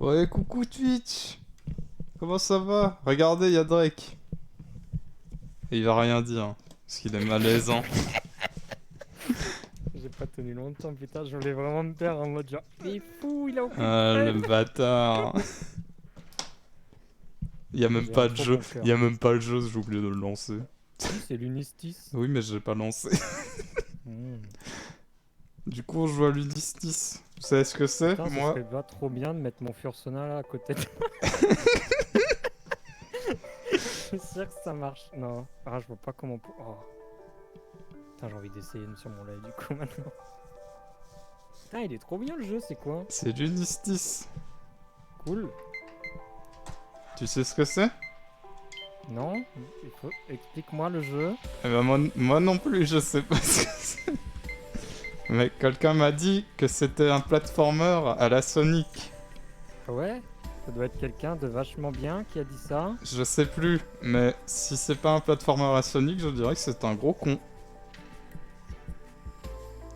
Ouais, coucou Twitch. Comment ça va? Regardez, il y a Drake. Et il va rien dire, hein, parce qu'il est malaisant. J'ai pas tenu longtemps, putain, je voulais vraiment me faire en mode genre, il est fou, il a aucune Ah, le haine. bâtard. Il y a même J'ai un pas de trop jeu. bon cœur. Il y a même pas le jeu, j'ai oublié de le lancer. Si, c'est l'Unistis. Oui, mais je l'ai pas lancé. Hmm. Du coup, on joue à l'Unistis. Vous savez ce que c'est? Putain, ce Moi, serait pas trop bien de mettre mon Fursona là à côté de Je suis sûr que ça marche. Non, ah, je vois pas comment. Oh. Putain, j'ai envie d'essayer sur mon live du coup maintenant. Putain, il est trop bien le jeu, c'est quoi? c'est l'Unistis. Cool. Tu sais ce que c'est? Non? Explique-moi le jeu. Eh ben, moi non plus, je sais pas ce que c'est. Mais quelqu'un m'a dit que c'était un platformer à la Sonic. Ouais? Ça doit être quelqu'un de vachement bien qui a dit ça. Je sais plus, mais si c'est pas un platformer à Sonic, je dirais que c'est un gros con.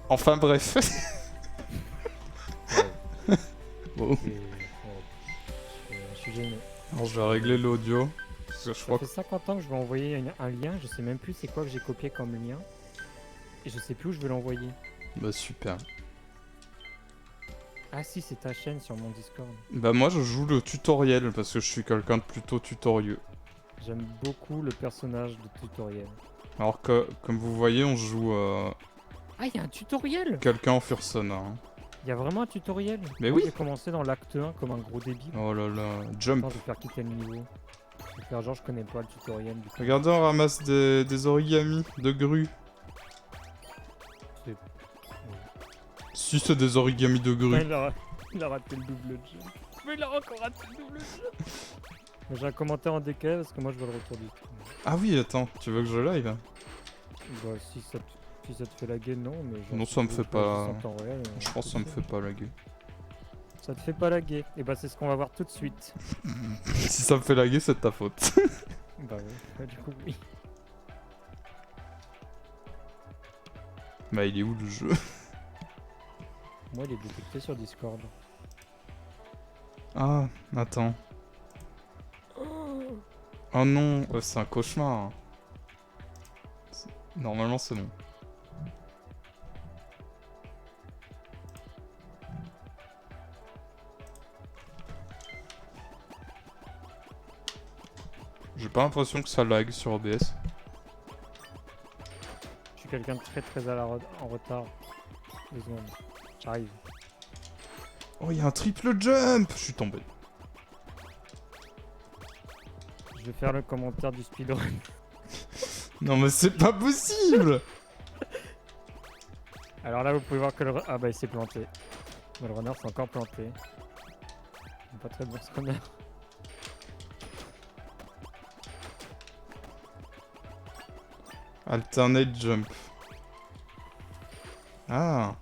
Enfin bref. Bon. Je suis gêné. Alors je vais régler l'audio. Parce que je Ça crois fait que... 50 ans que je vais envoyer un lien, je sais même plus c'est quoi que j'ai copié comme lien. Et je sais plus où je vais l'envoyer. Bah super. Ah si, c'est ta chaîne sur mon Discord. Bah moi je joue le tutoriel parce que je suis quelqu'un de plutôt tutorieux. J'aime beaucoup le personnage de tutoriel. Alors que, comme vous voyez, on joue Ah, il y a un tutoriel! quelqu'un en Fursona. Hein. Il y a vraiment un tutoriel? Mais Moi, oui. j'ai commencé dans l'acte 1 comme un gros débile. Oh là là, jump. Attends, je vais faire quitter le niveau. Je vais faire genre je connais pas le tutoriel du coup. Regardez, on ramasse des origamis de grue. C'est- Si c'est des origamis de Ouais, grue. il a raté le double jump. Mais il a encore raté le double jump! Mais j'ai un commentaire en décalé parce que moi je veux le retour du tout. Ah oui, attends, tu veux que je live? Bah, si ça te fait laguer, non, mais genre, Non, si ça me tu fait veux que je pas... sente en réel, Je pense que ça me fait pas laguer. Ça te fait pas laguer. Et bah, c'est ce qu'on va voir tout de suite. Si ça me fait laguer, c'est de ta faute. Bah, ouais, bah, du coup, oui. Bah il est où le jeu? Moi, il est détecté sur Discord. Ah, attends. Oh non, c'est un cauchemar. Normalement c'est bon. J'ai pas l'impression que ça lag sur OBS. Je suis quelqu'un de très en retard. 2 secondes. J'arrive. Oh, il y a un triple jump! Je suis tombé. Je vais faire le commentaire du speedrun. Non mais c'est pas possible! Alors là, vous pouvez voir que le... Ah bah, il s'est planté. Mais le runner s'est encore planté. Pas très bon ce runner. Alternate jump. Ah!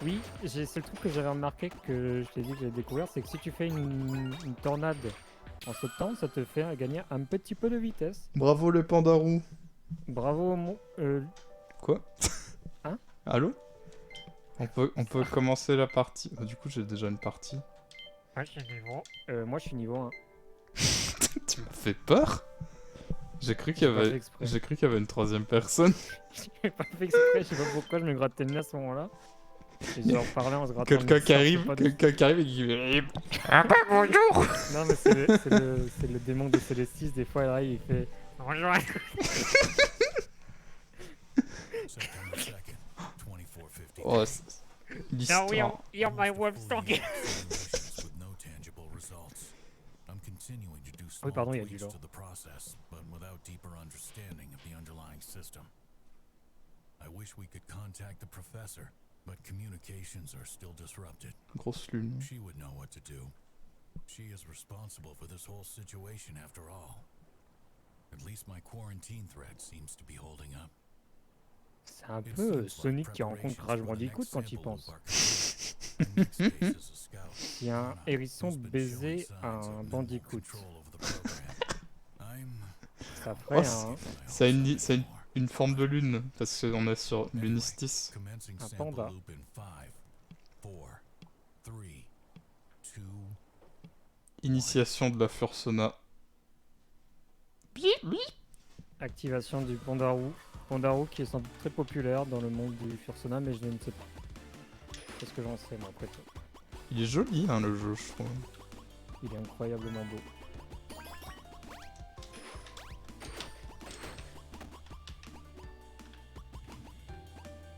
Oui, c'est le truc que j'avais remarqué que je t'ai dit que j'avais découvert, c'est que si tu fais une tornade en sautant, ça te fait gagner un petit peu de vitesse. Bravo le pandarou! Bravo mon... Quoi? Hein? Allô? On peut commencer la partie. Bah, du coup, j'ai déjà une partie. Ah, je suis niveau. Moi, je suis niveau 1. Tu m'as fait peur? J'ai cru qu'il y J'ai pas fait avait... exprès. J'ai cru qu'il y avait une troisième personne. J'ai pas fait exprès, je sais pas pourquoi je me grattais le nez à ce moment-là. Et genre parlais en se grattant Quelqu'un le nez, qui ça arrive, fait pas de- quelqu'un qui arrive et qui... Ah bah bonjour! Non, mais c'est le démon de Célestis, des fois, il arrive, il fait... Bonjour. Oh, l'histoire. you're my web stalker. Oui, pardon, il y a du lore. I wish we could contact the professor, but communications are still disrupted. Grosse lune. She would know what to do. She is responsible for this whole situation after all. At least my quarantine thread seems to be holding up. C'est un peu Sonic qui rencontre Crash Bandicoot quand il pense. Il y a un hérisson baiser un Bandicoot. Ça ferait un C'est une forme de lune, parce qu'on est sur l'Unistis. panda. Initiation de la Fursona. Activation du Pandarou. Pandarou qui est sans doute très populaire dans le monde du Fursona, mais je ne sais pas. Qu'est-ce que j'en sais, moi, après tout. Il est joli, hein, le jeu, je trouve. Il est incroyablement beau.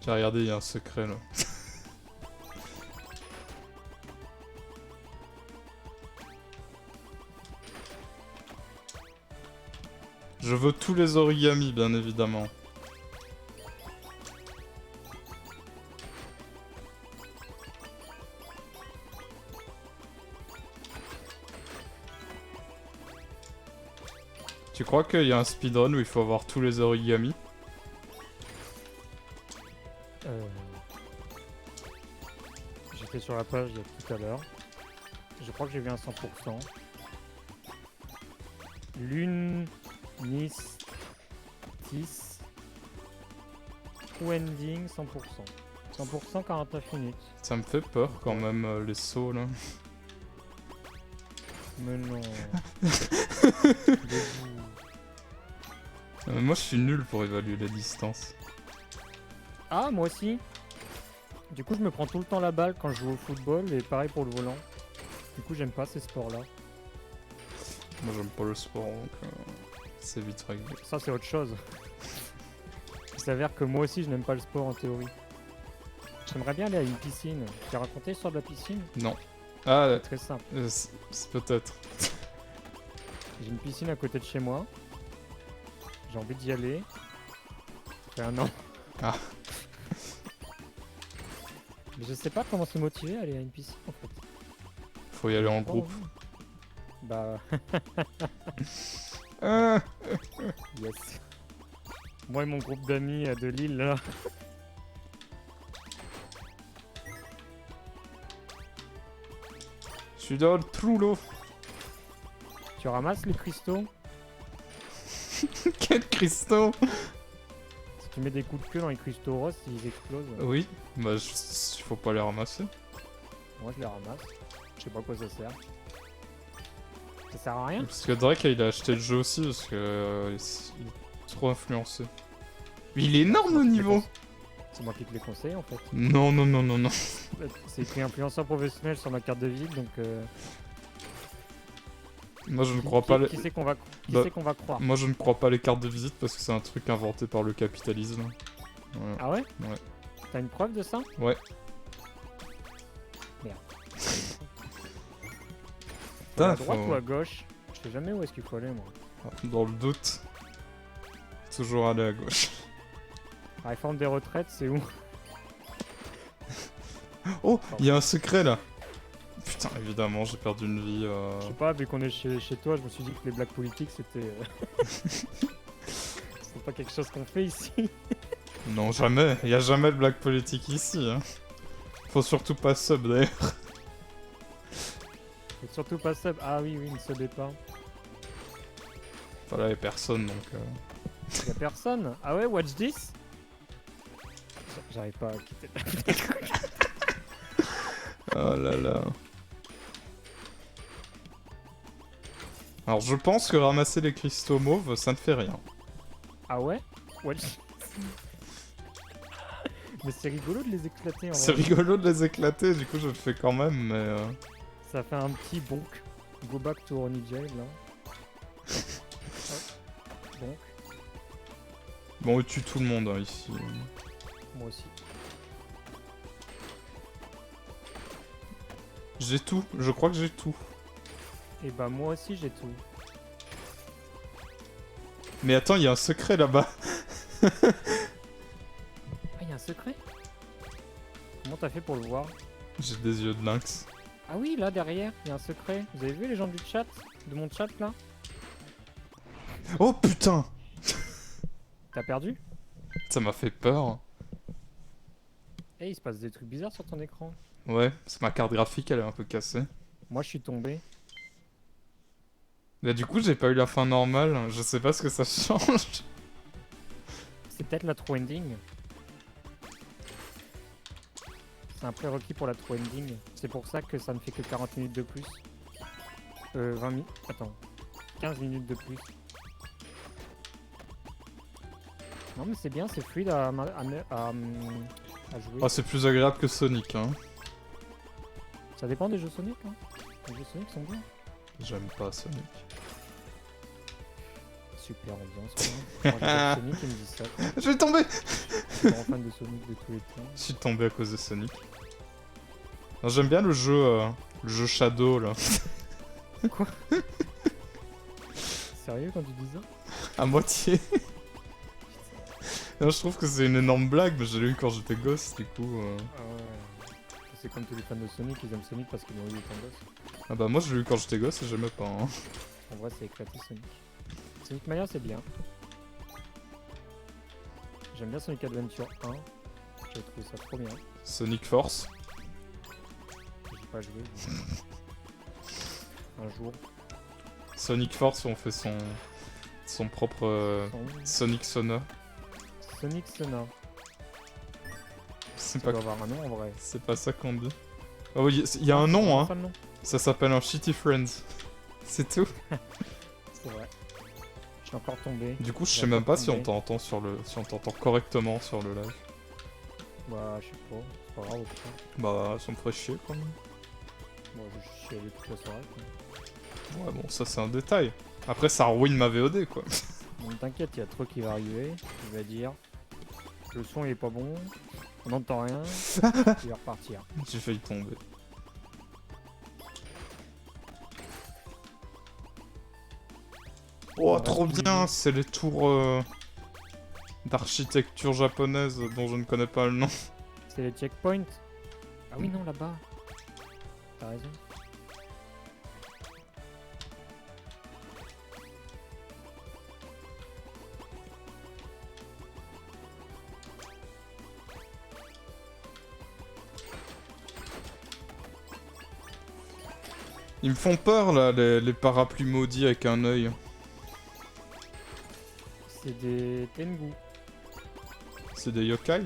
Tiens, regardez, il y a un secret, là. Je veux tous les origamis, bien évidemment. Tu crois qu'il y a un speedrun où il faut avoir tous les origamis? J'étais sur la page il y a tout à l'heure. Je crois que j'ai vu un 100%. Lune, Nice, Tis, True Ending 100%. 100% 49 minutes. Ça me fait peur quand même, les sauts, là. Mais non. Moi, je suis nul pour évaluer la distance. Ah, moi aussi. Du coup, je me prends tout le temps la balle quand je joue au football et pareil pour le volant. Du coup, j'aime pas ces sports-là. Moi, j'aime pas le sport, donc c'est vite réglé. Ça, c'est autre chose. Il s'avère que moi aussi, je n'aime pas le sport en théorie. J'aimerais bien aller à une piscine. Tu as raconté l'histoire de la piscine? Non. Ah, C'est très simple. c'est peut-être. J'ai une piscine à côté de chez moi. J'ai envie d'y aller. Ça fait un an. Ah. Mais je sais pas comment se motiver à aller à une piscine en fait. Faut y aller en groupe. Bah, Ah. yes. Moi et mon groupe d'amis de Lille là. Je suis dans le trou, l'eau. Tu ramasses les cristaux. Quel cristaux! Si tu mets des coups de queue dans les cristaux roses, ils explosent. Oui, bah, il faut pas les ramasser. Moi je les ramasse. Je sais pas à quoi ça sert. Ça sert à rien? Parce que Drake, il a acheté le jeu aussi, parce que il est trop influencé. Mais il est énorme le niveau! C'est moi qui te les conseille en fait. Non, non, non, non, non. C'est écrit influenceur professionnel sur ma carte de visite donc. Moi, je ne crois pas les... Qui c'est qu'on va, Bah, qu'on va croire? Moi, je ne crois pas les cartes de visite parce que c'est un truc inventé par le capitalisme. Voilà. Ah ouais? Ouais. T'as une preuve de ça? Ouais. Merde. Putain, À droite faut- ou à gauche? Je sais jamais où est-ce qu'il faut aller moi. Dans le doute, toujours aller à gauche. La réforme des retraites, c'est où? Oh, il y a un secret là. Putain, évidemment, j'ai perdu une vie. Je sais pas, vu qu'on est chez toi, je me suis dit que les blagues politiques c'était. C'est pas quelque chose qu'on fait ici. Non, jamais. Il y a jamais de blague politique ici. Hein. Faut surtout pas sub d'ailleurs. Faut surtout pas sub. Ah oui, oui, ne subez pas. Enfin là, il y a personne donc. Y'a personne? Ah ouais, watch this? J'arrive pas à quitter la fenêtre. Oh là là. Alors je pense que ramasser les cristaux mauves, ça ne fait rien. Ah ouais? Watch. Mais c'est rigolo de les éclater en C'est vrai. rigolo de les éclater, du coup je le fais quand même, mais... Ça fait un petit bonk. Go back to Ronnie Jail là. Hop. Bonk. Bon, il tue tout le monde hein, ici. Moi aussi. J'ai tout, je crois que j'ai tout. Et bah moi aussi j'ai tout. Mais attends, il y a un secret là-bas. Ah y'a un secret? Comment t'as fait pour le voir? J'ai des yeux de lynx. Ah oui là derrière, il y a un secret. Vous avez vu les gens du chat? De mon chat là? Oh putain! T'as perdu? Ça m'a fait peur. Eh il se passe des trucs bizarres sur ton écran. Ouais, c'est ma carte graphique, elle est un peu cassée. Moi je suis tombé. Là du coup, j'ai pas eu la fin normale, je sais pas ce que ça change. C'est peut-être la true ending. C'est un prérequis pour la true ending. C'est pour ça que ça ne fait que 40 minutes de plus. 20 minutes. Attends. 15 minutes de plus. Non, mais c'est bien, c'est fluide à jouer. Ah, c'est plus agréable que Sonic, hein. Ça dépend des jeux Sonic, hein. Les jeux Sonic sont bien. J'aime pas Sonic. Super ambiance, quoi. Moi, j'adore Sonic, il me dit ça. Je vais tomber. Je suis grand fan de Sonic de tous les temps. Je suis tombé à cause de Sonic. Non, j'aime bien le jeu Shadow, là. Sérieux quand tu dis ça? À moitié. Non, je trouve que c'est une énorme blague, mais je l'ai eu quand j'étais gosse, du coup... Ah ouais. C'est comme tous les fans de Sonic, ils aiment Sonic parce qu'ils l'ont eu étant gosse. Ah bah moi je l'ai eu quand j'étais gosse et j'aimais pas, hein. En vrai, c'est éclaté Sonic. Sonic Mania, c'est bien. J'aime bien Sonic Adventure 1. J'ai trouvé ça trop bien. Sonic Force. J'ai pas joué. Un jour. Sonic Force, on fait son propre Sonic Sona. Sonic Sona. C'est Ça pas, doit avoir un nom en vrai. c'est pas ça qu'on dit. Oh oui, il y a un nom, hein. Pas le nom. Ça s'appelle un Shitty Friends. C'est tout. C'est vrai. Je suis encore tombé. Du coup, je J'ai sais même encore pas si on tombé. t'entend si on t'entend correctement sur le live. Bah, je sais pas. C'est pas grave au pire. Bah, ça me ferait chier quand même. Bon, je suis allé toute la soirée. Quoi. Ouais, bon, ça c'est un détail. Après, ça ruine ma VOD, quoi. Bon, t'inquiète, il y a trop qui va arriver. Il va dire le son il est pas bon, on n'entend rien, il va repartir. J'ai failli tomber. Oh, trop bien, c'est les tours d'architecture japonaise dont je ne connais pas le nom. C'est les checkpoints. Ah oui, non, là-bas. T'as raison. Ils me font peur là, les parapluies maudits avec un œil. C'est des Tengu. C'est des yokai?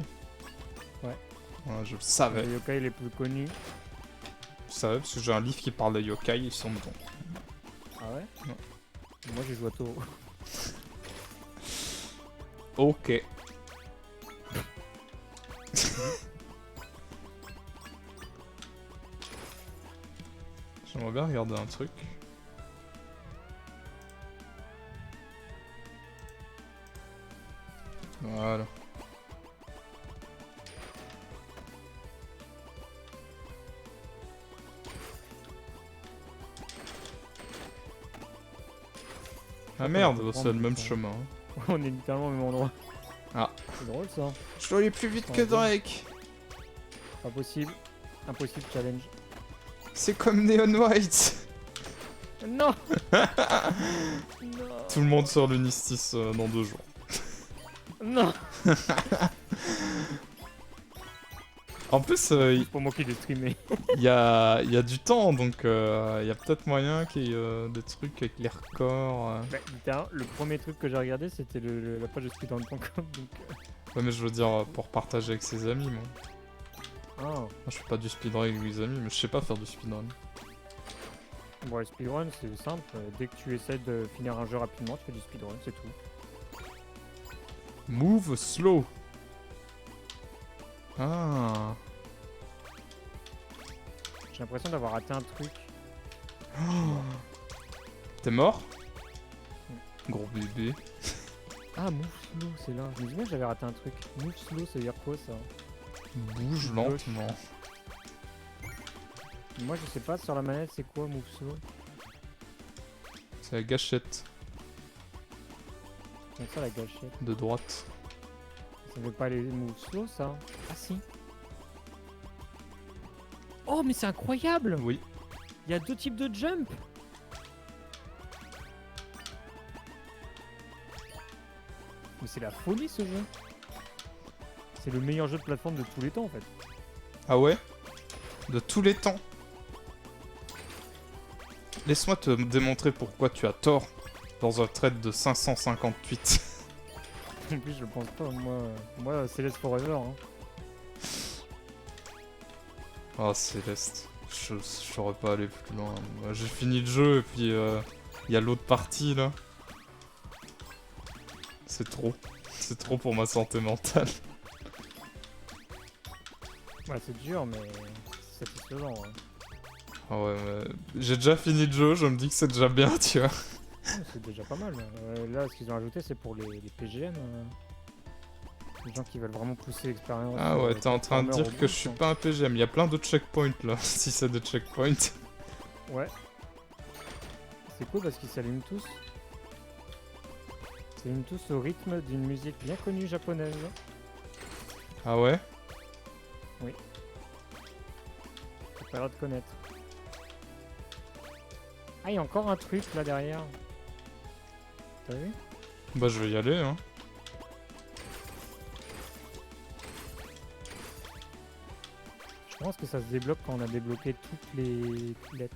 Ouais. Ouais, je le savais. Les yokai les plus connus. Je savais parce que j'ai un livre qui parle de yokai, ils sont bons. Ah ouais? Non. Moi j'ai joué à Toro. Ok. J'aimerais bien regarder un truc. Voilà. Ah merde, c'est le même chemin. On est littéralement au même endroit. Ah. C'est drôle ça. Je dois aller plus vite que Ouais. Drake. Pas possible. Impossible challenge. C'est comme Neon White. Non. Tout le monde sort l'Unistis dans 2 jours. Non. En plus, C'est pas moi qui l'ai streamé. il y a du temps, donc il y a peut-être moyen qu'il y ait des trucs avec les records. Bah, littéralement, le premier truc que j'ai regardé c'était la page de speedrun.com donc. Ouais, mais je veux dire, pour partager avec ses amis, moi. Ah. Moi, je fais pas du speedrun avec mes amis, mais je sais pas faire du speedrun. Bon, le speedrun c'est simple. Dès que tu essaies de finir un jeu rapidement, tu fais du speedrun, c'est tout. Move slow. Ah. J'ai l'impression d'avoir raté un truc. T'es mort? Gros bébé. Ah, move slow, c'est là. Je me disais que j'avais raté un truc. Move slow, ça veut dire quoi ça? Bouge lentement. Moi je sais pas sur la manette c'est quoi move slow. C'est la gâchette C'est ça la gâchette. de droite. Ça veut pas aller move slow ça? Ah si. Oh mais c'est incroyable! Oui. Il y a 2 types de jump! Mais c'est la folie ce jeu! C'est le meilleur jeu de plateforme de tous les temps en fait. Ah ouais? De tous les temps. Laisse-moi te démontrer pourquoi tu as tort dans un trade de 558. En plus je le pense pas, moi Céleste Forever hein. Oh Céleste. Je saurais pas aller plus loin. Moi, j'ai fini le jeu et puis il y a l'autre partie là. C'est trop. C'est trop pour ma santé mentale. Ouais, c'est dur, mais c'est satisfaisant. Ouais. Ah ouais, mais j'ai déjà fini le jeu, je me dis que c'est déjà bien, tu vois. Ouais, c'est déjà pas mal. Là, ce qu'ils ont ajouté, c'est pour les PGM. Les gens qui veulent vraiment pousser l'expérience. Ah ouais, t'es en train de dire que je suis hein. pas un PGM. Il y a plein d'autres checkpoints là, si c'est des checkpoints. Ouais. C'est cool parce qu'ils s'allument tous. Ils s'allument tous au rythme d'une musique bien connue japonaise. Ah ouais? T'as pas l'air de connaître. Ah, il y a encore un truc là derrière. T'as vu? Bah je vais y aller, hein. Je pense que ça se débloque quand on a débloqué toutes les lettres.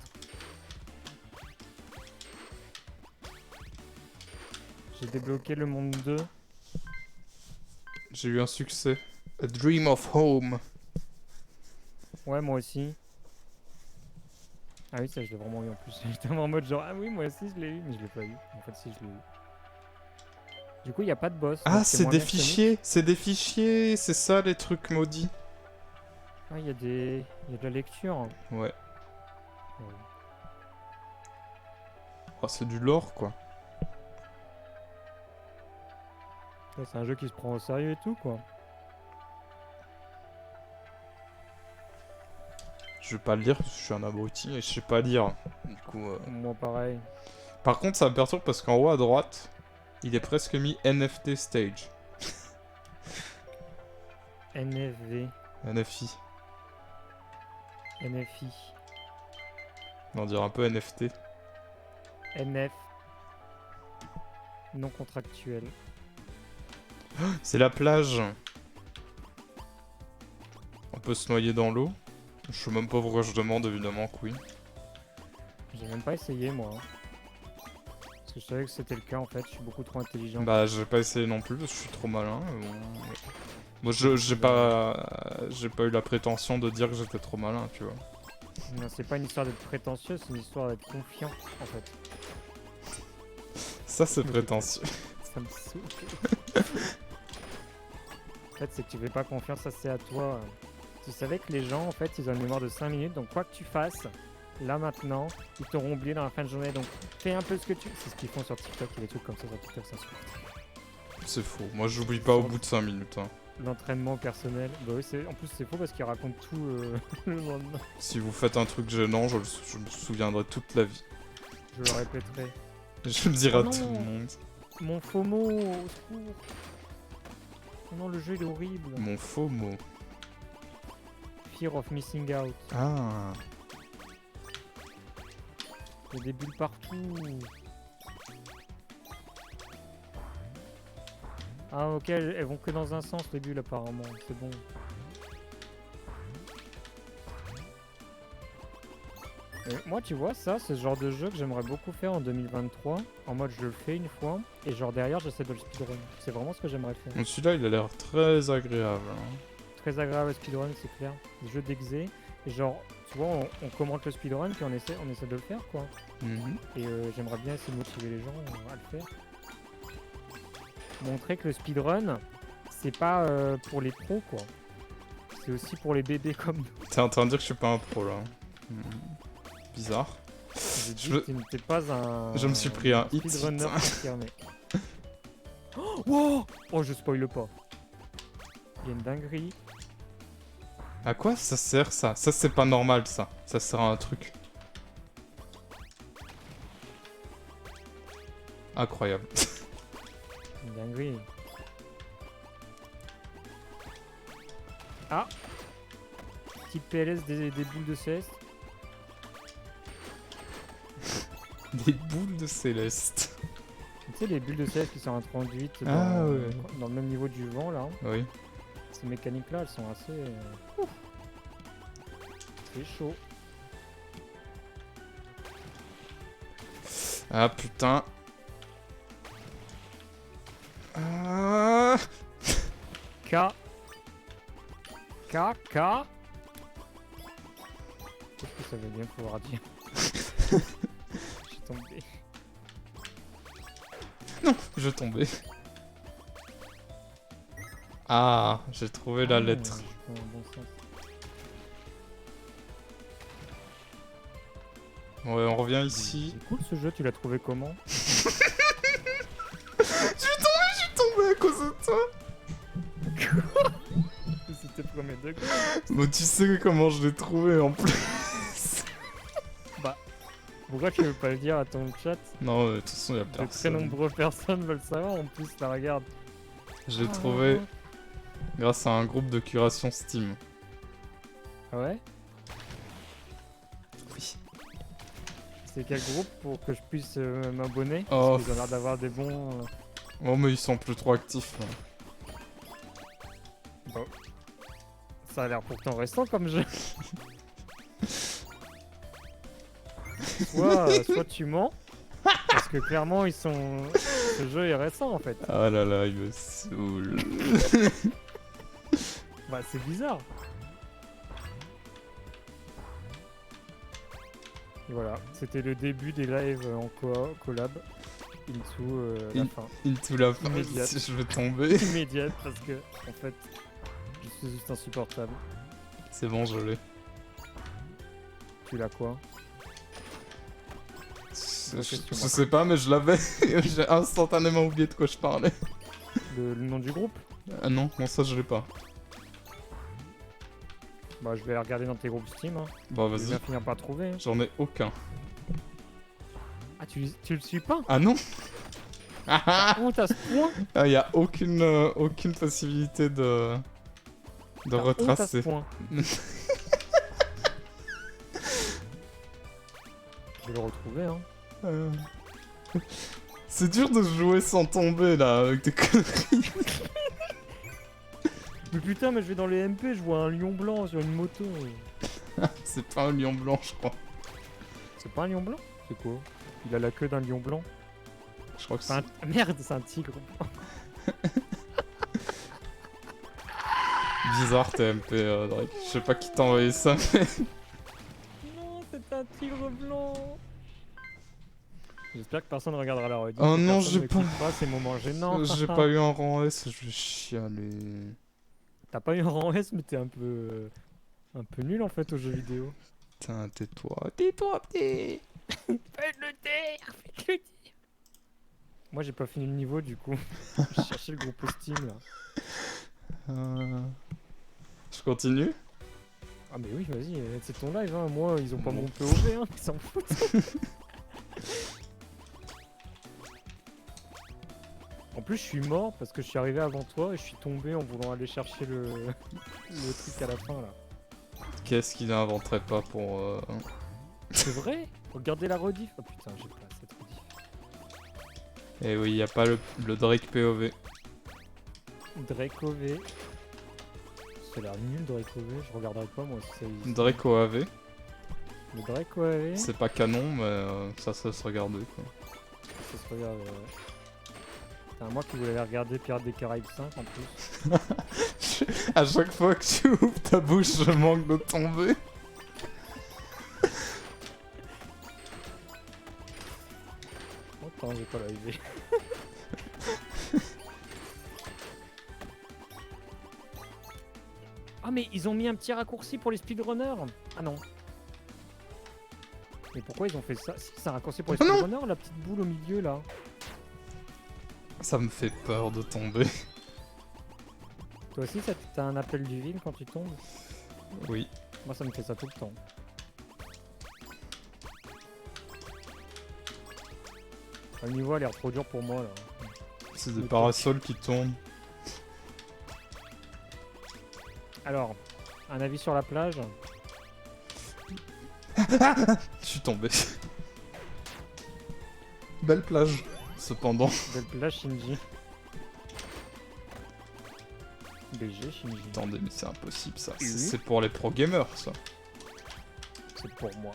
J'ai débloqué le monde 2. J'ai eu un succès. A Dream of Home. Ouais, moi aussi. Ah oui, ça je l'ai vraiment eu en plus. J'étais en mode genre, ah oui, moi aussi je l'ai eu, mais je l'ai pas eu. En fait, si, je l'ai eu. Du coup, il n'y a pas de boss. Ah, donc c'est moins des bien que Sonic. fichiers! C'est des fichiers! C'est ça les trucs maudits. Ah, il y a de la lecture. Ouais. Ouais. Oh, c'est du lore quoi. Ouais, c'est un jeu qui se prend au sérieux et tout, quoi. Je vais pas le lire parce que je suis un abruti et je sais pas lire. Du coup. Moi, pareil. Par contre, ça me perturbe parce qu'en haut à droite, il est presque mis NFT Stage. NFV. NFI. NFI. On dirait un peu NFT. NF. Non contractuel. C'est la plage. On peut se noyer dans l'eau. Je sais même pas pourquoi je demande, évidemment que oui. J'ai même pas essayé, moi. Parce que je savais que c'était le cas, en fait. Je suis beaucoup trop intelligent. Bah, j'ai pas essayé non plus parce que je suis trop malin. Mais bon. Moi, j'ai pas eu la prétention de dire que j'étais trop malin, tu vois. Non, c'est pas une histoire d'être prétentieux, c'est une histoire d'être confiant, en fait. Ça, c'est prétentieux. Ça me saoule. En fait, c'est que tu fais pas confiance, ça c'est à toi. Tu savais que les gens, en fait, ils ont une mémoire de 5 minutes, donc quoi que tu fasses, là maintenant, ils t'auront oublié dans la fin de journée, donc fais un peu ce que tu... C'est ce qu'ils font sur TikTok, il y a des trucs comme ça sur TikTok, ça suffit. C'est faux. Moi, j'oublie pas au bout de 5 minutes. Hein. L'entraînement personnel, bah oui, en plus c'est faux parce qu'ils racontent tout le lendemain. Si vous faites un truc gênant, je me souviendrai toute la vie. Je le répéterai. Je le dirai à Oh tout non. le monde. Mon faux mot, au secours. Oh non, le jeu il est horrible. Mon faux mot. Fear of missing out. Ah. Il y a des bulles partout. Ah ok, elles vont que dans un sens les bulles apparemment, c'est bon. Moi tu vois ça, c'est ce genre de jeu que j'aimerais beaucoup faire en 2023. En mode je le fais une fois et genre derrière j'essaie de le speedrun. C'est vraiment ce que j'aimerais faire. Donc celui-là, il a l'air très agréable. Hein. Très agréable à speedrun, c'est clair. Jeu d'exé. Et genre, tu vois, on commente le speedrun puis on essaie de le faire quoi. Mhm. Et j'aimerais bien essayer de motiver les gens à le faire. Montrer que le speedrun, c'est pas pour les pros quoi. C'est aussi pour les bébés comme nous. T'es en train de dire que je suis pas un pro là. Mhm. Bizarre. J'ai dit Je- que tu n'étais pas un... je me suis pris un hit. speedrunner confirmé. Oh, wow, oh, je spoile pas. Il y a une dinguerie. À quoi ça sert ça? Ça c'est pas normal ça. Ça sert à un truc. Incroyable. Une dinguerie. Ah, petit PLS des boules de CS. Des boules de céleste. Tu sais les bulles de CS qui sont introduites Ah, dans, ouais. dans le même niveau du vent là. Oui. Ces mécaniques là elles sont assez... ouf. C'est chaud. Ah putain. Ah. K. K. K. Qu'est-ce que ça veut bien pouvoir dire? Je suis tombé. Non, je tombais. Ah, j'ai trouvé la Ah, lettre. je vais dans le bon sens. Ouais, on revient ici. C'est cool ce jeu, tu l'as trouvé comment? Tombé à cause de toi. C'était premier degré. Bon, tu sais comment je l'ai trouvé en plus. Pourquoi tu veux pas le dire à ton chat? Non, de toute façon, y a De très personne. nombreuses personnes veulent savoir, en plus, la regarde. Je l'ai trouvé grâce à un groupe de curation Steam. Ah ouais? Oui. C'est quel groupe pour que je puisse m'abonner? Oh. Parce qu'ils ont l'air d'avoir des bons... Oh, mais ils sont plus trop actifs. Là. Bon. Ça a l'air pourtant récent comme jeu. soit tu mens, parce que clairement ils sont... Ce jeu est récent en fait. Ah là là, il me saoule. Bah c'est bizarre. Et voilà, c'était le début des lives en collab. Into la In- fin. Into la fin, Immédiate. si je veux tomber. Immédiate parce que en fait je suis juste insupportable. C'est bon, je l'ai. Tu l'as quoi? Je question, je sais pas, mais je l'avais. J'ai instantanément oublié de quoi je parlais. Le nom du groupe? Ah non, ça je l'ai pas. Bah je vais regarder dans tes groupes Steam. Hein. Bah Je vais vas-y, bien finir par trouver. Hein. j'en ai aucun. Ah tu le suis pas? Ah non. Ah Oh t'as ce point? ah, y a aucune possibilité de T'as honte à ce retracer. point. Je vais le retrouver hein. Euh, C'est dur de jouer sans tomber là, avec des conneries. Mais putain mais je vais dans les MP, je vois un lion blanc sur une moto. C'est pas un lion blanc, je crois. C'est pas un lion blanc? C'est quoi? Il a la queue d'un lion blanc. Je crois que C'est c'est. un... Merde, c'est un tigre. Bizarre TMP, Drake. Je sais pas qui t'a envoyé ça, mais. Non, c'est un tigre blanc. J'espère que personne ne regardera la rediff. Oh que non, personne j'ai n'écoute pas- ces moments gênants. J'ai pas eu un rang S, je vais chialer. T'as pas eu un rang S, mais t'es un peu nul en fait aux jeux vidéo. Putain, tais-toi. Tais-toi, petit. Faites-le taire, faites-le taire. Moi j'ai pas fini le niveau du coup. Je cherchais le groupe Steam là. Je continue. Ah mais oui, vas-y, c'est ton live hein. Moi ils ont pas Bon. mon POV hein, ils s'en foutent. En plus je suis mort parce que je suis arrivé avant toi et je suis tombé en voulant aller chercher le truc à la fin là. Qu'est-ce qu'il n'inventerait pas pour. C'est vrai? Regardez la rediff. Oh putain, j'ai pas cette rediff. Eh oui, y a pas le Drake POV. Drake OV. Ça a l'air nul Drake OV, je regarderai pas moi si ça existe. Drake OAV. Le Drake OV, C'est pas canon, mais ça se regardait quoi. ça se regarde. C'est moi qui voulais regarder Pirates des Caraïbes 5 en plus. À chaque fois que tu ouvres ta bouche, je manque de tomber. Oh, attends, j'ai pas l'arrivée. Ah mais ils ont mis un petit raccourci pour les speedrunners. Ah non. Mais pourquoi ils ont fait ça? Si, c'est un raccourci pour les Ah non. speedrunners, la petite boule au milieu là. Ça me fait peur de tomber. Toi aussi, t'as un appel du vide quand tu tombes? Oui. Moi, ça me fait ça tout le temps. Le niveau a l'air trop dur pour moi là. C'est des Le parasols qui tournent. Alors, un avis sur la plage? Je suis tombé. Belle plage, cependant. Belle plage, Shinji. BG, Shinji. Attendez, mais c'est impossible ça. Oui. C'est pour les pro gamers ça. C'est pour moi.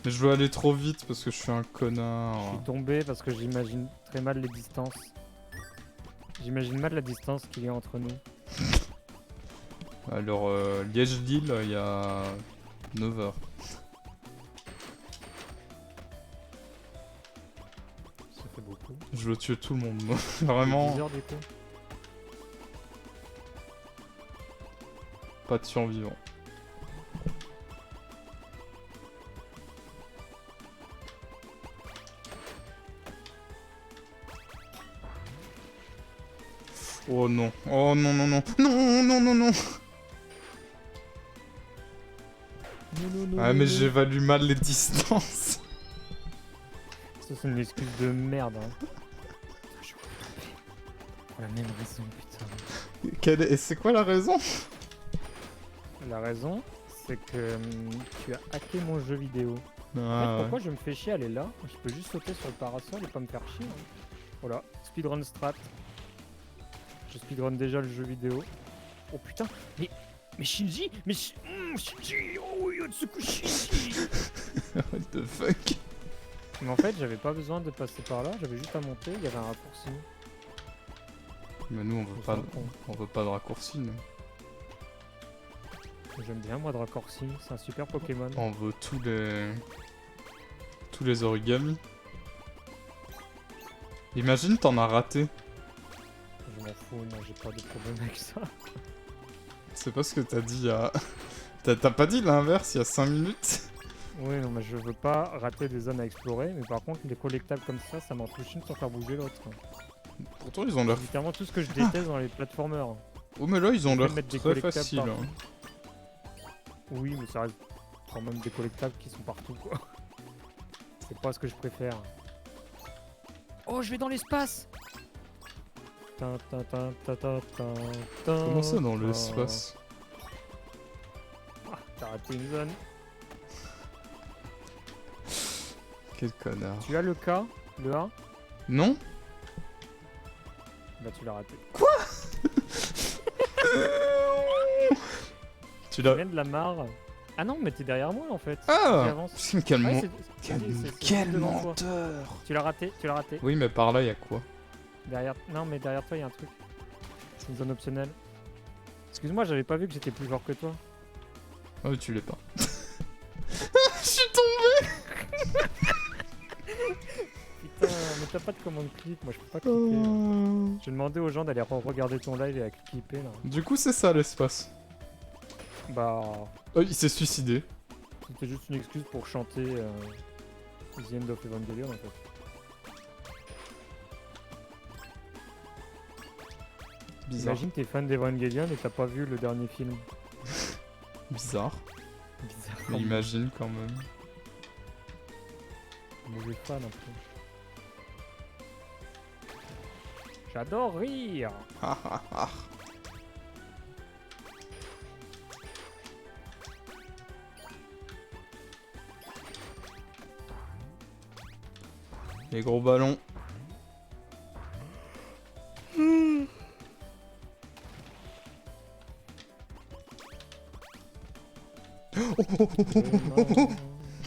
Mais je veux aller trop vite parce que je suis un Je suis connard. tombé parce que j'imagine très mal les distances. J'imagine mal la distance qu'il y a entre nous. Alors, Liège-Lille, il y a 9h. Ça fait beaucoup. Je veux tuer tout le monde, moi. Vraiment, 10 heures du coup. pas de survivants. Oh non, oh non, non, non, non, non, non, non. Ah mais j'évalue mal les distances. Ça c'est une excuse de merde. Hein. Je vais tomber. Pour la même raison, putain. Et c'est quoi la raison? La raison, c'est que tu as hacké mon jeu vidéo. En fait, Ah, pourquoi je me fais chier à aller là? Je peux juste sauter sur le parasol et pas me faire chier. Hein. Voilà, speedrun strat. Je speedrun déjà le jeu vidéo. Oh putain, mais Shinji, Shinji, oh Yotsuku Shinji. what the fuck? Mais en fait, j'avais pas besoin de passer par là, j'avais juste à monter, il y avait un raccourci. Mais nous Je sens con. on veut pas de raccourci, nous. J'aime bien moi de raccourci, c'est un super Pokémon. On veut tous les origamis. Imagine t'en as raté. Je m'en fous, moi j'ai pas de problème avec ça. C'est pas ce que t'as dit il y a... T'as pas dit l'inverse il y a 5 minutes? Oui, non, mais je veux pas rater des zones à explorer, mais par contre, les collectables comme ça m'en touche une sans faire bouger l'autre. Pourtant ils ont l'air... C'est littéralement tout ce que je déteste dans les platformers. Oh mais là ils ont Je vais l'air mettre des très collectables faciles. partout. Hein. Oui, mais ça reste quand même des collectables qui sont partout, quoi. C'est pas ce que je préfère. Oh, je vais dans l'espace! Comment ça dans l'espace? Ah, t'as raté une zone. Quel connard. Tu as le K, le 1? Non? Bah tu l'as raté. Tu Tu l'as... viens de la mare. Ah non, mais t'es derrière moi en fait. Ah! J'avance. Quel, Ouais, mon- c'est quel devant toi. menteur! Tu l'as raté, tu l'as raté. Oui mais par là y a quoi? Derrière... Non, mais derrière toi, il y a un truc. C'est une zone optionnelle. Excuse-moi, j'avais pas vu que j'étais plus fort que toi. Oh tu l'es pas. Je suis tombé! Putain, mais t'as pas de commande clip, moi je peux pas cliquer. J'ai demandé aux gens d'aller regarder ton live et à clipper là. Du coup c'est ça l'espace. Bah, Oh il s'est suicidé. c'était juste une excuse pour chanter The End of Evangelion en fait. Bizarre. Imagine t'es fan d'Evangelion et t'as pas vu le dernier film. Bizarre. Bizarre. Mais imagine quand même. Mauvais fan un peu. J'adore rire. Les gros ballons.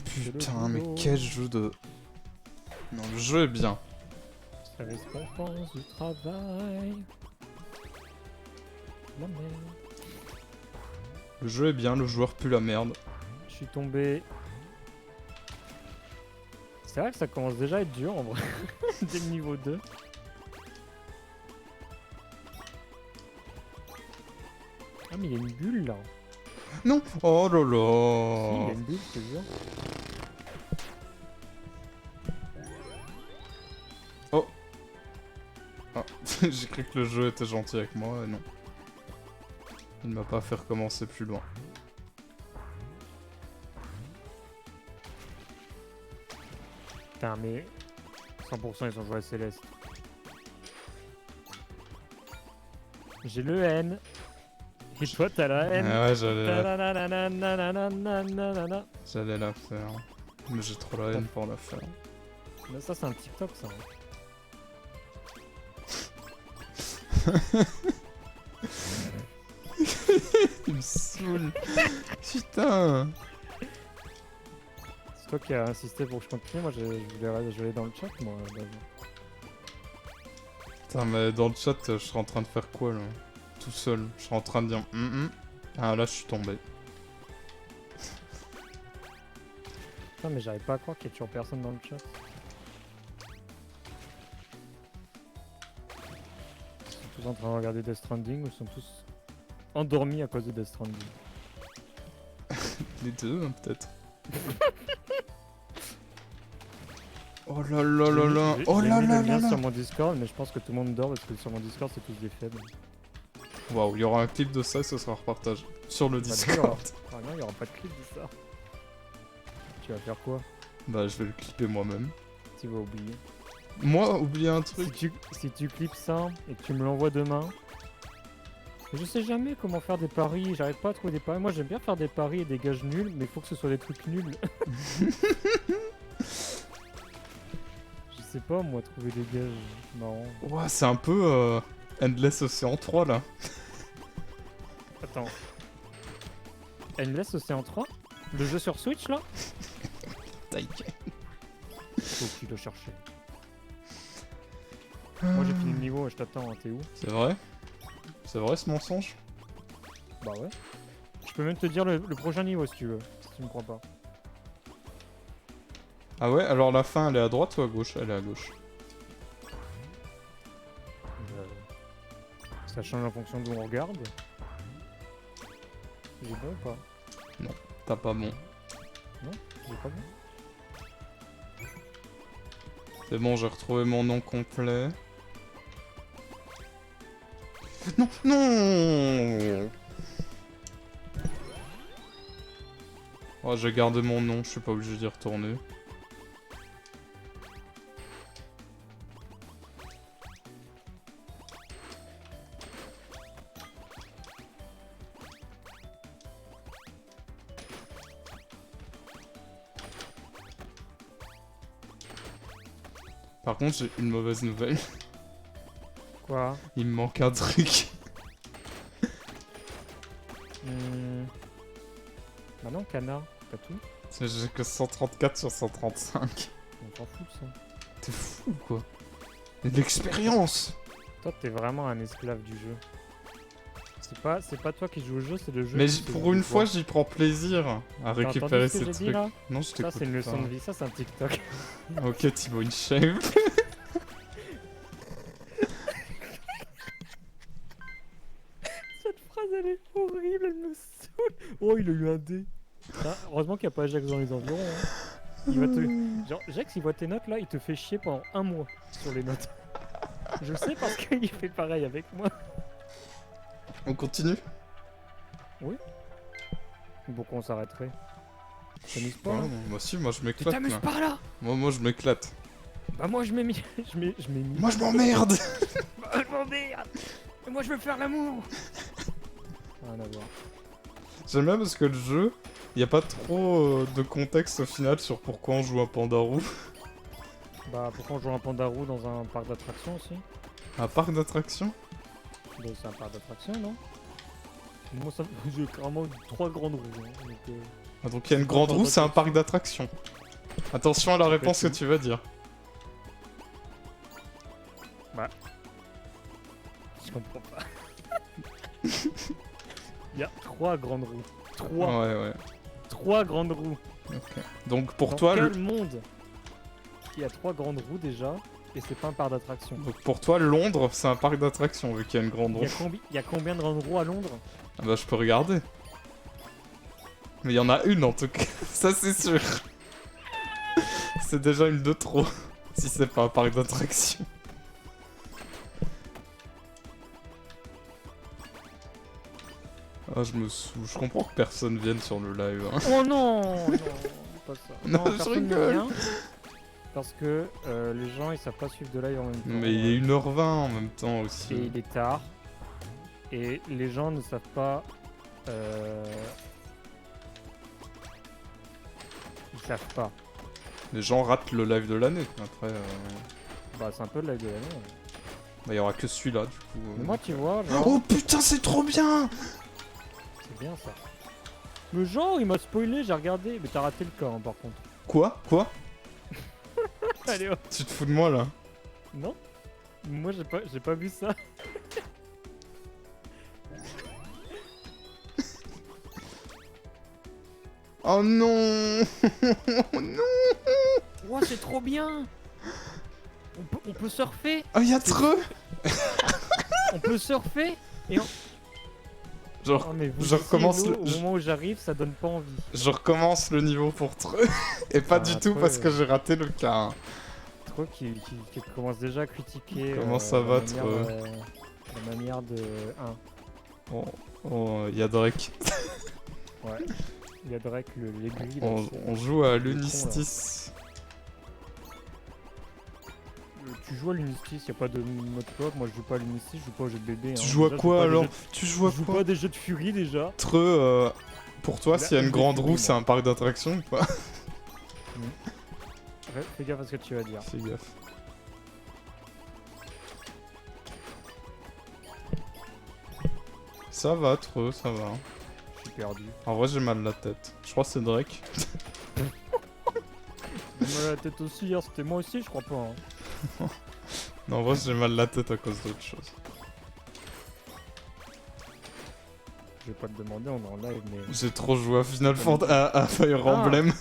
Putain, mais quel jeu de... Non, le jeu est bien. C'est la récompense du travail. La merde. Le jeu est bien, le joueur pue la merde. Je suis tombé. C'est vrai que ça commence déjà à être dur en vrai. Dès le niveau 2. Ah mais il y a une bulle là. Non. Oh là Si, il y là. a une bulle, je te jure. Ah, j'ai cru que le jeu était gentil avec moi, et non. Il m'a pas fait recommencer plus loin. Putain mais 100% ils ont joué à Céleste. J'ai le N. Et toi t'as la N. Ah ouais, j'allais Ta-da-na-na-na-na-na-na-na-na. la faire. Mais j'ai trop la haine pour la faire. Mais ça c'est un TikTok ça. Hein. Il me saoule. Putain. C'est toi qui as insisté pour que je continue, moi je vais dans le chat moi. Putain, mais dans le chat, je serais en train de faire quoi là? Tout seul. Je serais en train de dire Ah là, je suis tombé. Putain, mais j'arrive pas à croire qu'il y a toujours personne dans le chat. Ils sont tous en train de regarder Death Stranding ou ils sont tous endormis à cause de Death Stranding? Les deux, hein, peut-être. Oh là là là là. J'ai Oh mis là le là lien là sur là. mon Discord, mais je pense que tout le monde dort parce que sur mon Discord c'est tous des faibles. Waouh, il y aura un clip de ça et ce sera repartagé sur le Bah, non, Discord. Ah non, il y aura pas de clip de ça. Tu vas faire quoi? Bah, je vais le clipper moi-même. Tu vas oublier. Moi, oublier un truc. Si tu clips ça et que tu me l'envoies demain, je sais jamais comment faire des paris, j'arrive pas à trouver des paris. Moi j'aime bien faire des paris et des gages nuls, mais il faut que ce soit des trucs nuls. Je sais pas moi, trouver des gages marrants. Ouah, c'est un peu Endless Ocean 3 là. Attends. Endless Ocean 3? Le jeu sur Switch là? Taïk. Faut que tu le chercher. Moi j'ai fini le niveau, je t'attends, hein, t'es où? C'est vrai? C'est vrai ce mensonge? Bah ouais. Je peux même te dire le prochain niveau si tu veux, si tu me crois pas. Ah ouais, alors la fin elle est à droite ou à gauche? Elle est à gauche. Ça change en fonction d'où on regarde. J'ai bon ou pas? T'as pas bon. J'ai pas bon? C'est bon, j'ai retrouvé mon nom complet. Non, non. Oh, j'ai gardé mon nom, je suis pas obligé d'y retourner. Par contre, j'ai une mauvaise nouvelle. Quoi? Il me manque un truc. Bah non, canard, t'as tout. J'ai que 134 sur 135. On s'en fout de ça. T'es fou quoi. Et de l'expérience. Toi, t'es vraiment un esclave du jeu. C'est pas toi qui joues au jeu, c'est le jeu. Mais qui te pour joue une toi. fois, j'y prends plaisir à T'as entendu récupérer ce que ces j'ai dit, trucs. là Non, je Ça, t'écoute c'est une leçon pas. de vie, ça, c'est un TikTok. Ok, Thibaut InShape. Cette phrase, elle est horrible, elle me saoule. Oh, il a eu un dé. Ah, heureusement qu'il n'y a pas Jax dans les environs. Hein. Il va te... Genre, Jax, il voit tes notes là, il te fait chier pendant un mois sur les notes. Je le sais parce qu'il fait pareil avec moi. On continue? Pourquoi on s'arrêterait? T'amuses pas Ouais, hein moi aussi, moi je Tu m'éclate t'amuses là. pas là? Moi je m'éclate. Bah moi je m'ai mis... je m'ai mis... Moi je m'emmerde. Bah, je m'emmerde. Et moi je veux faire l'amour. Rien à voir. J'aime bien parce que le jeu, y a pas trop de contexte au final sur pourquoi on joue un panda roux. Bah pourquoi on joue un panda roux dans un parc d'attractions aussi? Un parc d'attractions? Bah, c'est un parc d'attractions non? Moi ça... j'ai carrément 3 grandes roues. Hein, donc, Ah, donc il y a une grande roue, c'est un parc d'attractions. Attention à la Ça peut réponse que être tu vas dire. Je comprends pas. Il y a 3 grandes roues. 3. Ouais, ouais. 3 grandes roues. Ok. Donc pour Dans toi, quel monde il y a 3 grandes roues déjà et c'est pas un parc d'attractions? donc pour toi, Londres, c'est un parc d'attractions vu qu'il y a une grande roue. Il y a combien de grandes roues à Londres? Ah bah je peux regarder. Mais il y en a une en tout cas, ça c'est sûr. C'est déjà une de trop, si c'est pas un parc d'attractions. Ah je me saoule, je comprends que personne vienne sur le live. Hein. Oh non, non, dis pas ça. Non, je personne ne rigole. vient, parce que les gens ils savent pas suivre de live en même temps. Mais il est 1h20 en même temps aussi. Et il est tard. Et les gens ne savent pas. Ils savent pas. Les gens ratent le live de l'année. Après, Bah c'est un peu le live de l'année. Ouais. bah, il y aura que celui-là du coup. Mais moi tu vois, genre, Oh putain, c'est trop bien! c'est bien ça. Le genre il m'a spoilé, j'ai regardé, mais t'as raté le cas hein, par contre. Quoi? Allez hop. Tu te fous de moi là? Non. Moi j'ai pas vu ça. Oh non. Oh non. Oh, c'est trop bien. On peut surfer. Oh, y'a Treux. On peut surfer. Et on... Genre, Oh, mais vous je ici, recommence l'eau, le- au moment où j'arrive, ça donne pas envie. je recommence le niveau pour Treux. Et pas Ah, du tout Treux, parce que j'ai raté le cas. Hein. Trop qui commence déjà à critiquer. Comment ça va, la manière, Treux la manière de 1. Oh, y'a Drake. Ouais. Il y a Drake, l'aiguille. là, On joue à là. l'Unistis. Tu joues à l'Unistis, y a pas de mode coop. Moi je joue pas à l'Unistis, je joue pas aux jeux de bébé. Tu hein. joues à Déjà, je quoi joue pas à des alors jeux Tu joues à Je joue quoi pas à des jeux de furie déjà. Treux, pour toi, Il a s'il y a une une grande furie, roue, c'est moi. un parc d'attractions ou pas? Fais gaffe à ce que tu vas dire. Fais gaffe. Ça va, Treux, ça va. Je suis perdu. En vrai, j'ai mal la tête. Je crois que c'est Drake. J'ai mal à la tête aussi, hein. C'était moi aussi, je crois pas. Hein. Non, en vrai, j'ai mal la tête à cause d'autre chose. Je vais pas te demander, on est en live, mais. J'ai trop joué à Final Fantasy, à Fire Emblem.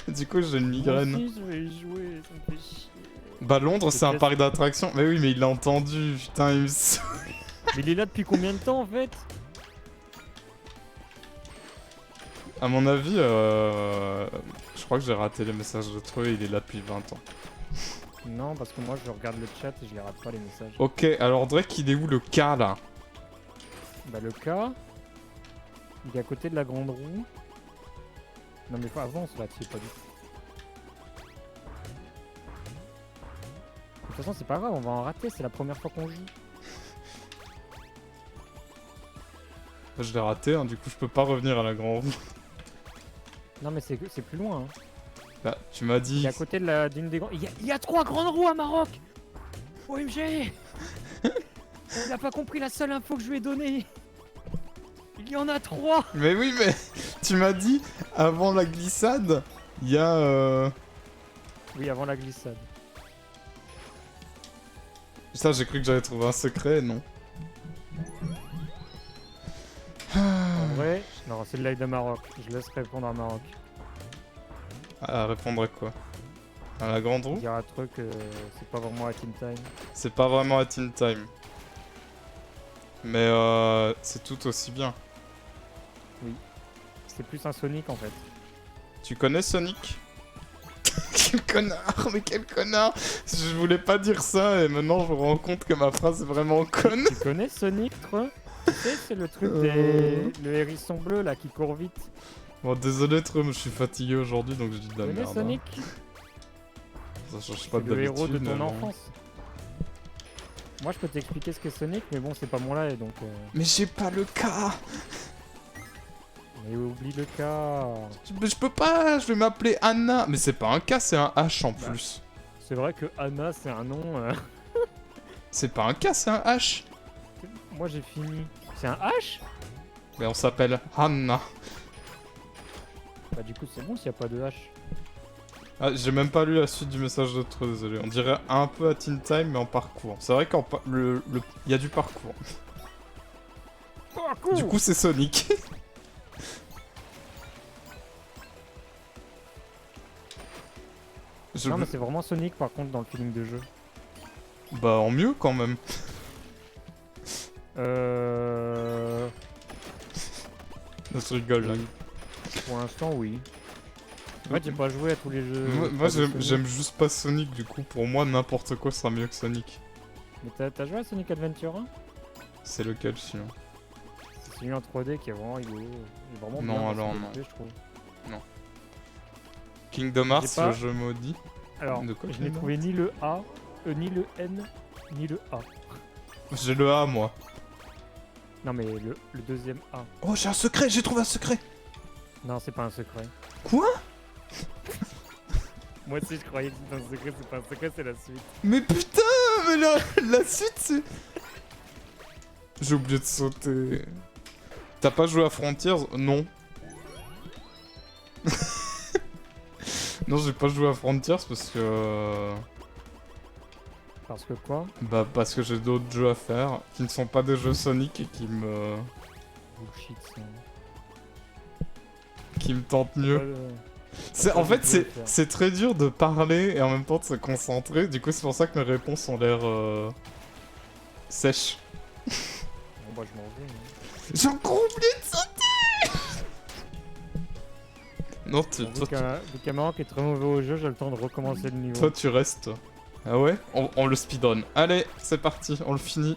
Du coup, j'ai une migraine. Moi aussi, je vais y jouer, ça me fait chier. Bah, Londres, c'est un Peut-être- parc d'attractions. Mais oui, mais il l'a entendu. Putain, il me saoule. Mais il est là depuis combien de temps en fait? À mon avis, je crois que j'ai raté les messages de Treux. Il est là depuis 20 ans. Non, parce que moi je regarde le chat et je les rate pas les messages. Ok, alors Drake, il est où le cas là? Bah, le cas, il est à côté de la grande roue. Non, mais pas avance là, tu sais pas du tout. De toute façon, c'est pas grave, on va en rater, c'est la première fois qu'on joue. Je l'ai raté, hein, du coup, je peux pas revenir à la grande roue. Non, mais c'est plus loin. Hein. Bah, tu m'as Il dit. est à côté de d'une des grandes. Il y a 3 grandes roues à Maroc. OMG. Il a pas compris la seule info que je lui ai donnée. Il y en a 3. Mais oui, mais tu m'as dit avant la glissade, il y a. Oui, avant la glissade. Ça, j'ai cru que j'allais trouver un secret, non. En vrai, non, c'est le live de Maroc. Je laisse répondre à Maroc. À répondre à quoi? À la grande Il roue? y a un truc, c'est pas vraiment à Team Time. C'est pas vraiment à Teen Time. Mais c'est tout aussi bien. C'est plus un Sonic en fait. Tu connais Sonic? Quel connard, mais quel connard! Je voulais pas dire ça et maintenant je me rends compte que ma phrase est vraiment conne. Tu connais Sonic, toi? Tu sais, c'est le truc le hérisson bleu là qui court vite. Bon, désolé, Trum, je suis fatigué aujourd'hui donc je dis de Tu la connais merde. Sonic? Ça change pas C'est de le héros de d'habitude. ton mais bon. enfance. Moi, je peux t'expliquer ce qu'est Sonic, mais bon, c'est pas mon live donc. Mais j'ai pas le cas! Mais oublie le cas. Mais je peux pas, je vais m'appeler Anna. Mais c'est pas un K, c'est un H en Bah. plus. C'est vrai que Anna, c'est un nom. C'est pas un K, c'est un H. Moi, j'ai fini. C'est un H? Mais on s'appelle Anna. Bah, du coup, c'est bon s'il n'y a pas de H. Ah, j'ai même pas lu la suite du message de trop, désolé. On dirait un peu à Teen Time, mais en parcours. C'est vrai qu'en y a du parcours. Du coup, c'est Sonic. Non, mais c'est vraiment Sonic par contre dans le feeling de jeu. Bah, en mieux quand même. Je rigole là. Oui. Pour l'instant, oui. En fait, j'ai pas joué à tous les jeux. Moi, pas de Sonic. j'aime juste pas Sonic, du coup, pour moi, n'importe quoi sera mieux que Sonic. Mais t'as joué à Sonic Adventure 1? C'est lequel sinon? C'est celui en 3D qui est vraiment rigolo. Il est vraiment Non, bien dans alors, son non. gameplay, je trouve. Kingdom Hearts, J'ai pas- le jeu maudit. Alors, De quoi, je n'ai Kingdom trouvé ni le A, ni le N, ni le A. J'ai le A, moi. Non, mais le deuxième A. Oh, j'ai un secret, j'ai trouvé un secret. Non, c'est pas un secret. Quoi? Moi aussi, je croyais que c'était un secret, c'est pas un secret, c'est la suite. Mais putain, mais la suite, c'est... J'ai oublié de sauter. T'as pas joué à Frontiers? Non. Non, j'ai pas joué à Frontiers parce que... Parce que quoi? Bah, parce que j'ai d'autres jeux à faire qui ne sont pas des jeux Sonic et qui me... Bullshit, ça. qui me tente mieux. Pas En du fait, tout à faire. c'est très dur de parler et en même temps de se concentrer. Du coup, c'est pour ça que mes réponses ont l'air sèches. Bon, bah, je m'en vais. Hein. J'ai encore oublié de sauter. Non, Bon, vu qu'un Maroc est très mauvais au jeu, j'ai le temps de recommencer le niveau. toi, tu restes. Ah ouais, on le speedrun. Allez, c'est parti, on le finit.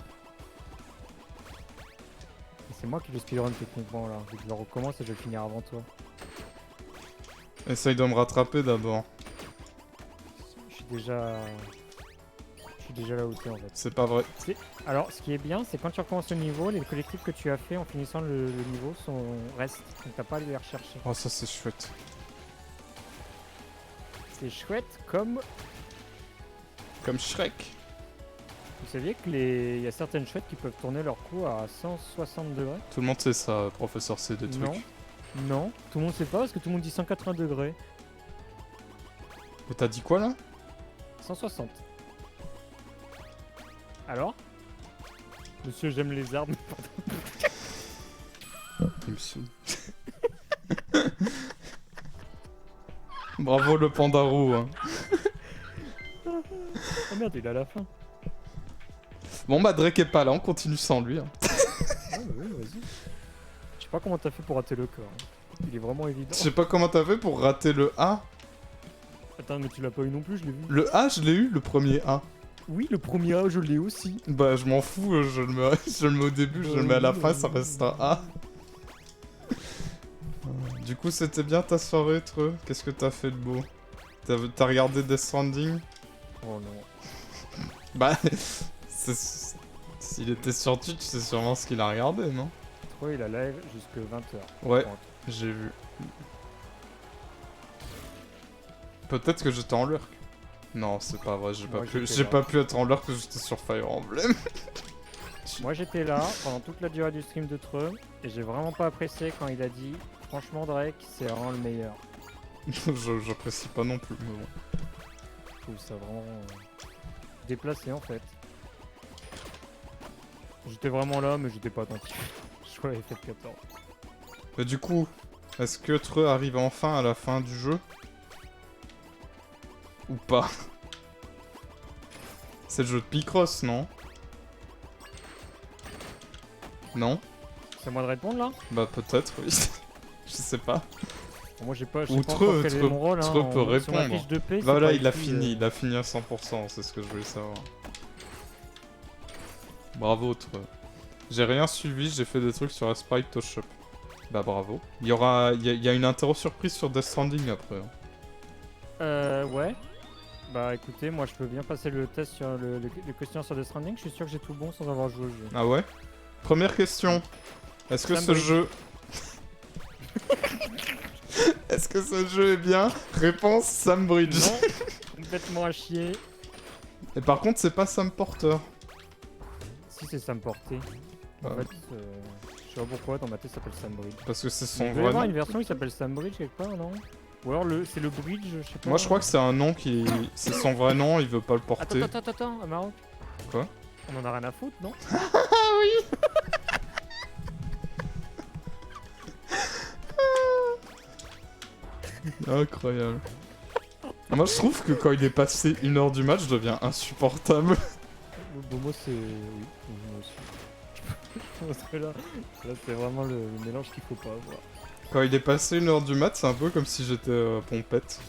C'est moi qui le speedrun techniquement là. Vu que je le recommence et je vais le finir avant toi. Essaye de me rattraper d'abord. Je suis déjà là où t'es en fait. C'est pas vrai. Alors, ce qui est bien, c'est quand tu recommences le niveau, les collectifs que tu as fait en finissant le niveau restent. Donc t'as pas à les rechercher. Oh, ça c'est chouette. C'est chouette comme... Comme Shrek. Vous saviez qu'il y a certaines chouettes qui peuvent tourner leur cou à 160 degrés? Tout le monde sait ça, professeur, c'est des trucs. Non. Non, tout le monde sait pas parce que tout le monde dit 180 degrés. Mais t'as dit quoi là? 160. Alors? Monsieur, j'aime les arbres. Il me saoule. Bravo le pandarou. Hein. Oh merde, il est à la fin. Bon bah Drake est pas là, on continue sans lui. Hein. Ouais, bah oui, vas-y. Je sais pas comment t'as fait pour rater le corps. Hein. Il est vraiment évident. Je sais pas comment t'as fait pour rater le A. Attends, mais tu l'as pas eu non plus, je l'ai vu. Le A, je l'ai eu, le premier A. Oui, le premier A, je l'ai aussi. Bah je m'en fous, je le mets au début, je le mets à la fin, ça reste un A. Du coup, c'était bien ta soirée, Treux. Qu'est-ce que t'as fait de beau? T'as regardé Death Stranding? Oh non. Bah, s'il était sur Twitch, c'est sûrement ce qu'il a regardé, non? Trop, il a live jusque 20h. Ouais, j'ai vu. Peut-être que j'étais en lurk. Non, c'est pas vrai, j'ai Moi, j'étais j'ai là. pas pu être en lurk parce que j'étais sur Fire Emblem. Moi j'étais là pendant toute la durée du stream de Treux et j'ai vraiment pas apprécié quand il a dit franchement Drake c'est vraiment le meilleur. J'apprécie pas non plus, mais bon. Je trouve ça vraiment déplacé en fait. J'étais vraiment là mais j'étais pas attentif. Je crois FF 14. Mais du coup, est-ce que Treux arrive enfin à la fin du jeu? Ou pas? C'est le jeu de Picross, non? Non? C'est à moi de répondre là? Bah peut-être, oui. Je sais pas. Bon, moi j'ai pas, je Ou sais pas encore Treux, quel est Treux- mon rôle hein. Treux peut Sur ma répondre. fiche de paix, c'est Voilà, pas il a écrit, fini à 100%, c'est ce que je voulais savoir. Bravo, Treux. J'ai rien suivi, j'ai fait des trucs sur Aspire to Shop. Bah bravo. Il y a une interro surprise sur Death Stranding après. Hein. Ouais. Bah écoutez, moi je peux bien passer le test sur le questionnaire sur Death Stranding, je suis sûr que j'ai tout bon sans avoir joué au jeu. Ah ouais? Première question. Est-ce que ce Sandwich. jeu... Est-ce que ce jeu est bien? Réponse Sam Bridge. Non, complètement à chier. Et par contre, c'est pas Sam Porter. Si c'est Sam Porté. En Ah. fait, je sais pas pourquoi dans ma tête ça s'appelle Sam Bridge. Parce que c'est Il son doit y vrai avoir nom. une version qui s'appelle Sam Bridge quelque part, non? Ou alors c'est le Bridge, je sais pas. Moi, je crois que c'est un nom qui... C'est son vrai nom, il veut pas le porter. Attends, à Maroc. Quoi? On en a rien à foutre, non? Incroyable. Moi, je trouve que quand il est passé 1h du match, je deviens insupportable. Bon, moi c'est... Oui, moi aussi. Parce que là c'est vraiment le mélange qu'il faut pas avoir. Quand il est passé 1h du match, c'est un peu comme si j'étais pompette.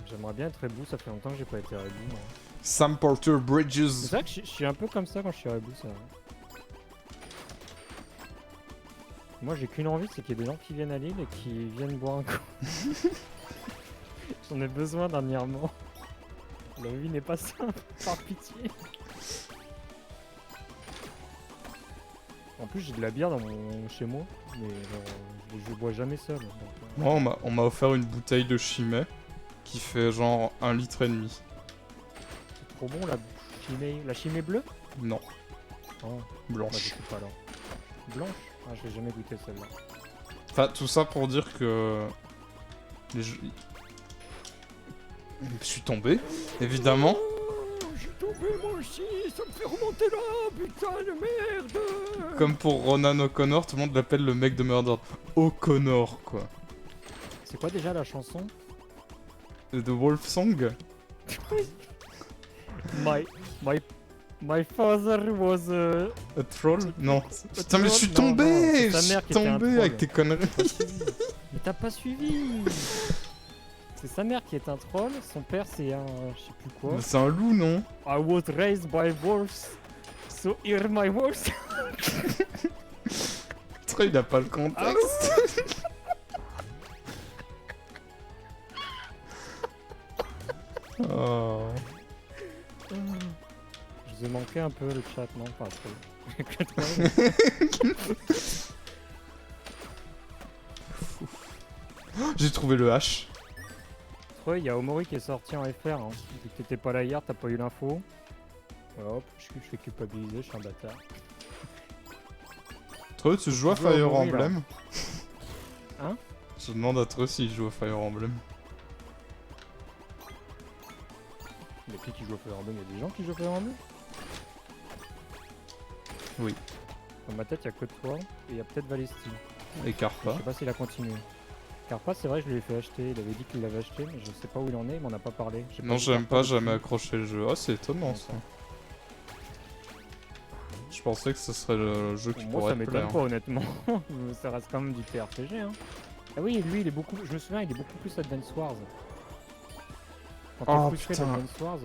J'aimerais bien être Rebou, ça fait longtemps que j'ai pas été Rebou. Moi. Sam Porter Bridges. C'est vrai que je suis un peu comme ça quand je suis Rebou, ça. Moi j'ai qu'une envie, c'est qu'il y ait des gens qui viennent à Lille et qui viennent boire un coup. J'en ai besoin dernièrement. La vie n'est pas simple, par pitié. En plus j'ai de la bière chez moi, mais genre, je bois jamais seul. Donc, Moi, on m'a offert une bouteille de Chimay qui fait genre 1,5 litre. c'est trop bon la chimée bleue. Non, Oh, bah, je blanche. sais pas alors. Blanche? Ah je l'ai jamais goûté celle-là. Enfin, tout ça pour dire que... Je suis tombé, évidemment. Oh, je suis tombé moi aussi, ça me fait remonter là, putain de merde. comme pour Ronan O'Connor, tout le monde l'appelle le mec de Murder. O'Connor, quoi. C'est quoi déjà la chanson? The Wolf Song. My father was A troll? Non. Putain, mais je suis troll? Non, tombé! non, c'est Je sa suis mère qui était un tombé troll. avec tes conneries. Mais t'as pas suivi. C'est sa mère qui est un troll, son père c'est un je sais plus quoi. Mais c'est un loup, non? I was raised by wolves, so hear my words. Putain, il a pas le contexte. Oh. Je vous ai manqué un peu le chat, non? Pas trop. Que toi, mais- J'ai trouvé le H. Ouais, il y a Omori qui est sorti en FR. Hein. Vu que t'étais pas là hier, t'as pas eu l'info. Hop, je suis culpabilisé, je suis un bâtard. Toi, tu joues à Tu joues à Fire Omori, là. Emblem? Hein? Je demande à toi s'il joue à Fire Emblem. Mais qui joue à Fire Emblem? Il y a des gens qui jouent à Fire Emblem? Oui. Dans ma tête, il y a que toi et il y a peut-être Valesti. Et Je Carpa. sais pas s'il a continué. Carpa, c'est vrai, je l'ai fait acheter. Il avait dit qu'il l'avait acheté, mais je sais pas où il en est, il m'en a pas parlé. J'ai Non, vu j'aime Carpa pas, depuis. jamais accroché le jeu. Oh, c'est étonnant ça. Je pensais que ce serait le jeu qui Moi, pourrait ça te m'étonne plaire. pas, honnêtement. Ça reste quand même du TRPG. Hein. Ah oui, lui, il est beaucoup. Je me souviens, il est beaucoup plus Advance Wars. Quand Oh, t'es frustré putain. d'Advance Wars,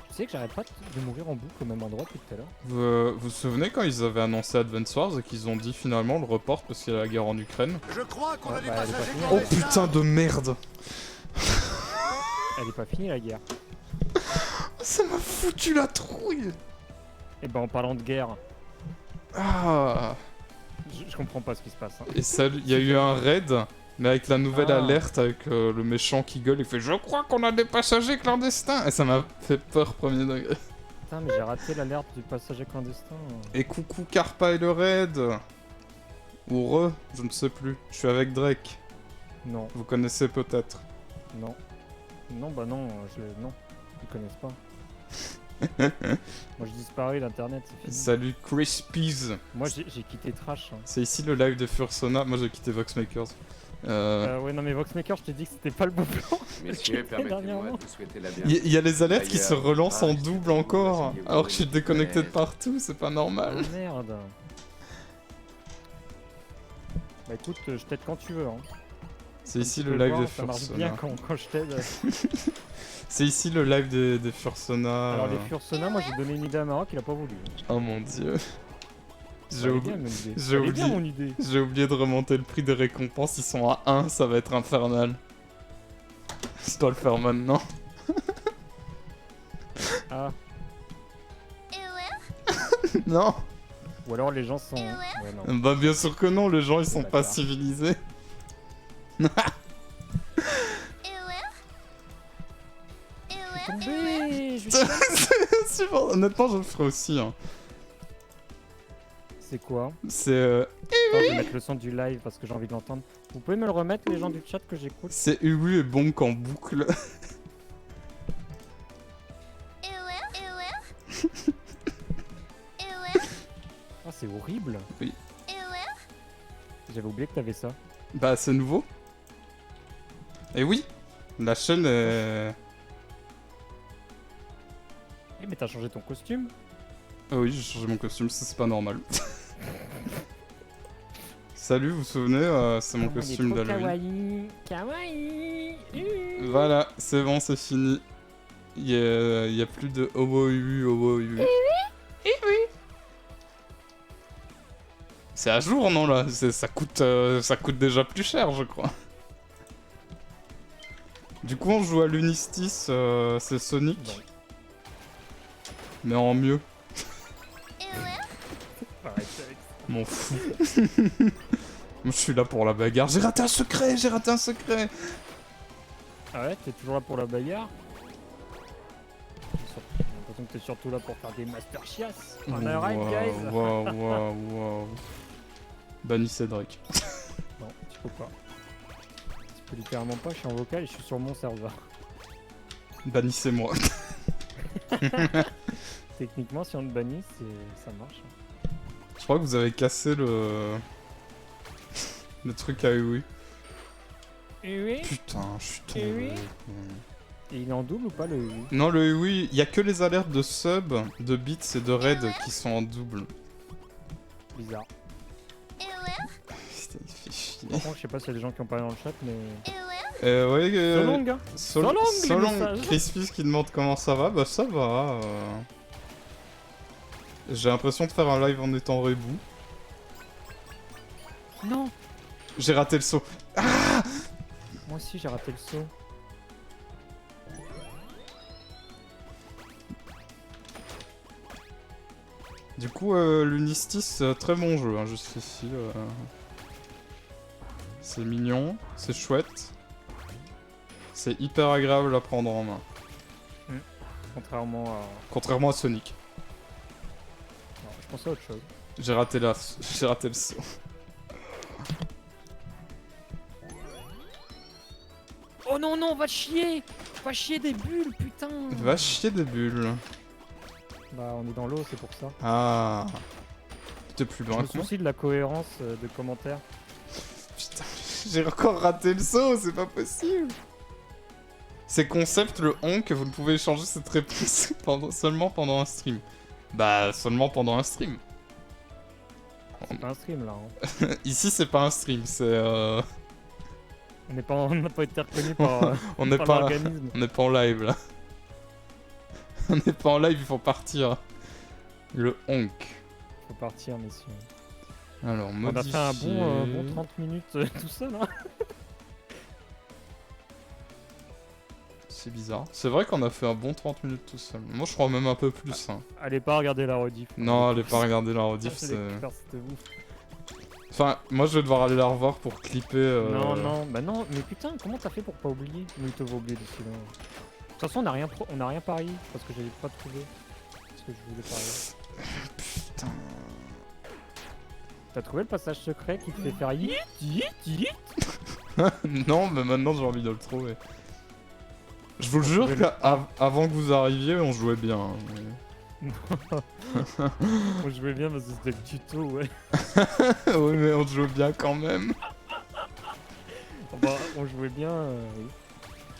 tu sais que j'arrête pas de mourir en boucle au même endroit depuis tout à l'heure. Vous vous souvenez quand ils avaient annoncé Advance Wars et qu'ils ont dit finalement on le reporte parce qu'il y a la guerre en Ukraine? Je crois qu'on Ouais, a des bah, elle est pas passagers finie, Oh Ouais. putain de merde! Elle est pas finie la guerre. Ça m'a foutu la trouille! Et ben en parlant de guerre, Ah! je comprends pas ce qui se passe. Hein. Et ça, il y a eu un raid, mais avec la nouvelle Ah. alerte, avec le méchant qui gueule et fait Je crois qu'on a des passagers clandestins! Et ça m'a fait peur premier degré. Putain, mais j'ai raté l'alerte du passager clandestin. Et coucou Carpa et le raid! Ou Re, je ne sais plus. Je suis avec Drake. Non, Vous connaissez peut-être. non. Non, bah non, non. Ils connaissent pas. Moi, je disparais d'internet, c'est fini. Salut Crispies! Moi, j'ai quitté Trash. Hein. C'est ici le live de Fursona. Moi j'ai quitté Voxmakers. Ouais, non, mais Voxmaker, je t'ai dit que c'était pas le bon plan. Messieurs, J'ai fait permettez-moi dernièrement. de vous souhaiter la Il bienvenue. y a les alertes qui se D'ailleurs, relancent en ah, double vous encore. asseyez-vous Alors que je suis où vous déconnecté de voulez. partout, c'est pas normal. Oh merde. Bah écoute, je t'aide quand tu veux. Hein. C'est Comme ici tu le peux live voir, de ça marche bien Fursona. quand je t'aide. C'est ici le live des Fursona. Alors les Fursona, moi j'ai donné une idée à Maroc, il a pas voulu. Oh mon dieu. J'ai Elle est oublié. bien mon idée. j'ai Elle est bien oublié. mon idée. J'ai oublié de remonter le prix des récompenses, ils sont à 1, ça va être infernal. Je dois le faire maintenant. Ah, Non. ou alors les gens sont. Ouais, non. Bah bien sûr que non, les gens ils sont pas D'accord. civilisés. Tombé Super. Honnêtement je le ferai aussi. Hein. C'est quoi? C'est Attends, je vais mettre le son du live parce que j'ai envie de l'entendre. Vous pouvez me le remettre les gens du chat que j'écoute? c'est Uwu et Bonk en boucle. Ah, c'est horrible. Oui. J'avais oublié que t'avais ça. Bah c'est nouveau. Et oui, la chaîne est... Eh, mais t'as changé ton costume? Ah oui, j'ai changé mon costume, ça c'est pas normal. Salut, vous vous souvenez, c'est mon Oh, il est costume trop d'Halloween. kawaii. Voilà, c'est bon, c'est fini. Il y a plus de Owo Uwu, Owo Uwu. C'est à jour, non, là? Ça coûte déjà plus cher, je crois. Du coup, on joue à l'Unistis, c'est Sonic. Bon. Mais en mieux. Arrête avec ça. M'en fous. Moi, je suis là pour la bagarre. J'ai raté un secret, j'ai raté un secret. Ah ouais, t'es toujours là pour la bagarre? J'ai l'impression que t'es surtout là pour faire des master chiasses. On a right, guys? Waouh. Banni Cédric. Non, tu peux pas. Tu peux littéralement pas, je suis en vocal et je suis sur mon serveur. Bannissez-moi. Techniquement, si on te bannit, ça marche. Je crois que vous avez cassé le... le truc à oui. Oui. Putain, je suis Eh tombé. oui. Et il est en double ou pas le oui? Non, le oui, il y a que les alertes de sub, de bits et de raid qui sont en double. Bizarre. Putain, il fait chier. Par contre, je sais pas s'il y a des gens qui ont parlé dans le chat, mais. Ouais, So long, hein. So So long, les so long. messages. Crispy qui demande comment ça va, bah ça va. J'ai l'impression de faire un live en étant rebou. Non. J'ai raté le saut. Moi aussi, j'ai raté le saut. Du coup, l'Unistis, très bon jeu, hein, jusqu'ici. C'est mignon, c'est chouette. C'est hyper agréable à prendre en main. Contrairement à. Contrairement à Sonic. Non, je pensais à autre chose. J'ai raté le saut. Oh non, non, va chier! Va chier des bulles, putain! Va chier des bulles. Bah, on est dans l'eau, c'est pour ça. Ah. T'es plus Je loin me que moi. soucie de la cohérence de commentaires. Putain, j'ai encore raté le saut, c'est pas possible. C'est concept le on que vous ne pouvez échanger cette réponse seulement pendant un stream. Bah, seulement pendant un stream. C'est pas un stream là. Hein. Ici, c'est pas un stream, c'est On n'a pas été reconnu par, on n'est par pas, l'organisme. on n'est pas en live là. On n'est pas en live, il faut partir. Le honk. Faut partir, messieurs. Alors, On a modifier. fait un bon 30 minutes tout seul. Hein. C'est bizarre. C'est vrai qu'on a fait un bon 30 minutes tout seul. Moi, je crois même un peu plus. Hein. Allez pas regarder la rediff. Non, allez pas regarder la Ah, rediff, c'est... c'était vous. Enfin, moi, je vais devoir aller la revoir pour clipper... Non, non, bah non, mais putain, comment t'as fait pour pas oublier? Oui, t'as oublié d'ici là. De toute façon, on n'a rien parié, parce que j'avais pas trouvé ce que je voulais parier. Putain... T'as trouvé le passage secret qui te fait faire yit, yit, yit? Non, mais maintenant, j'ai envie de le trouver. Je vous jure trouvez le- qu'avant que vous arriviez, on jouait bien. Hein, mais- Moi, je jouais bien parce que c'était le tuto, ouais. oui, mais on jouait bien quand même. Bah, on jouait bien, oui.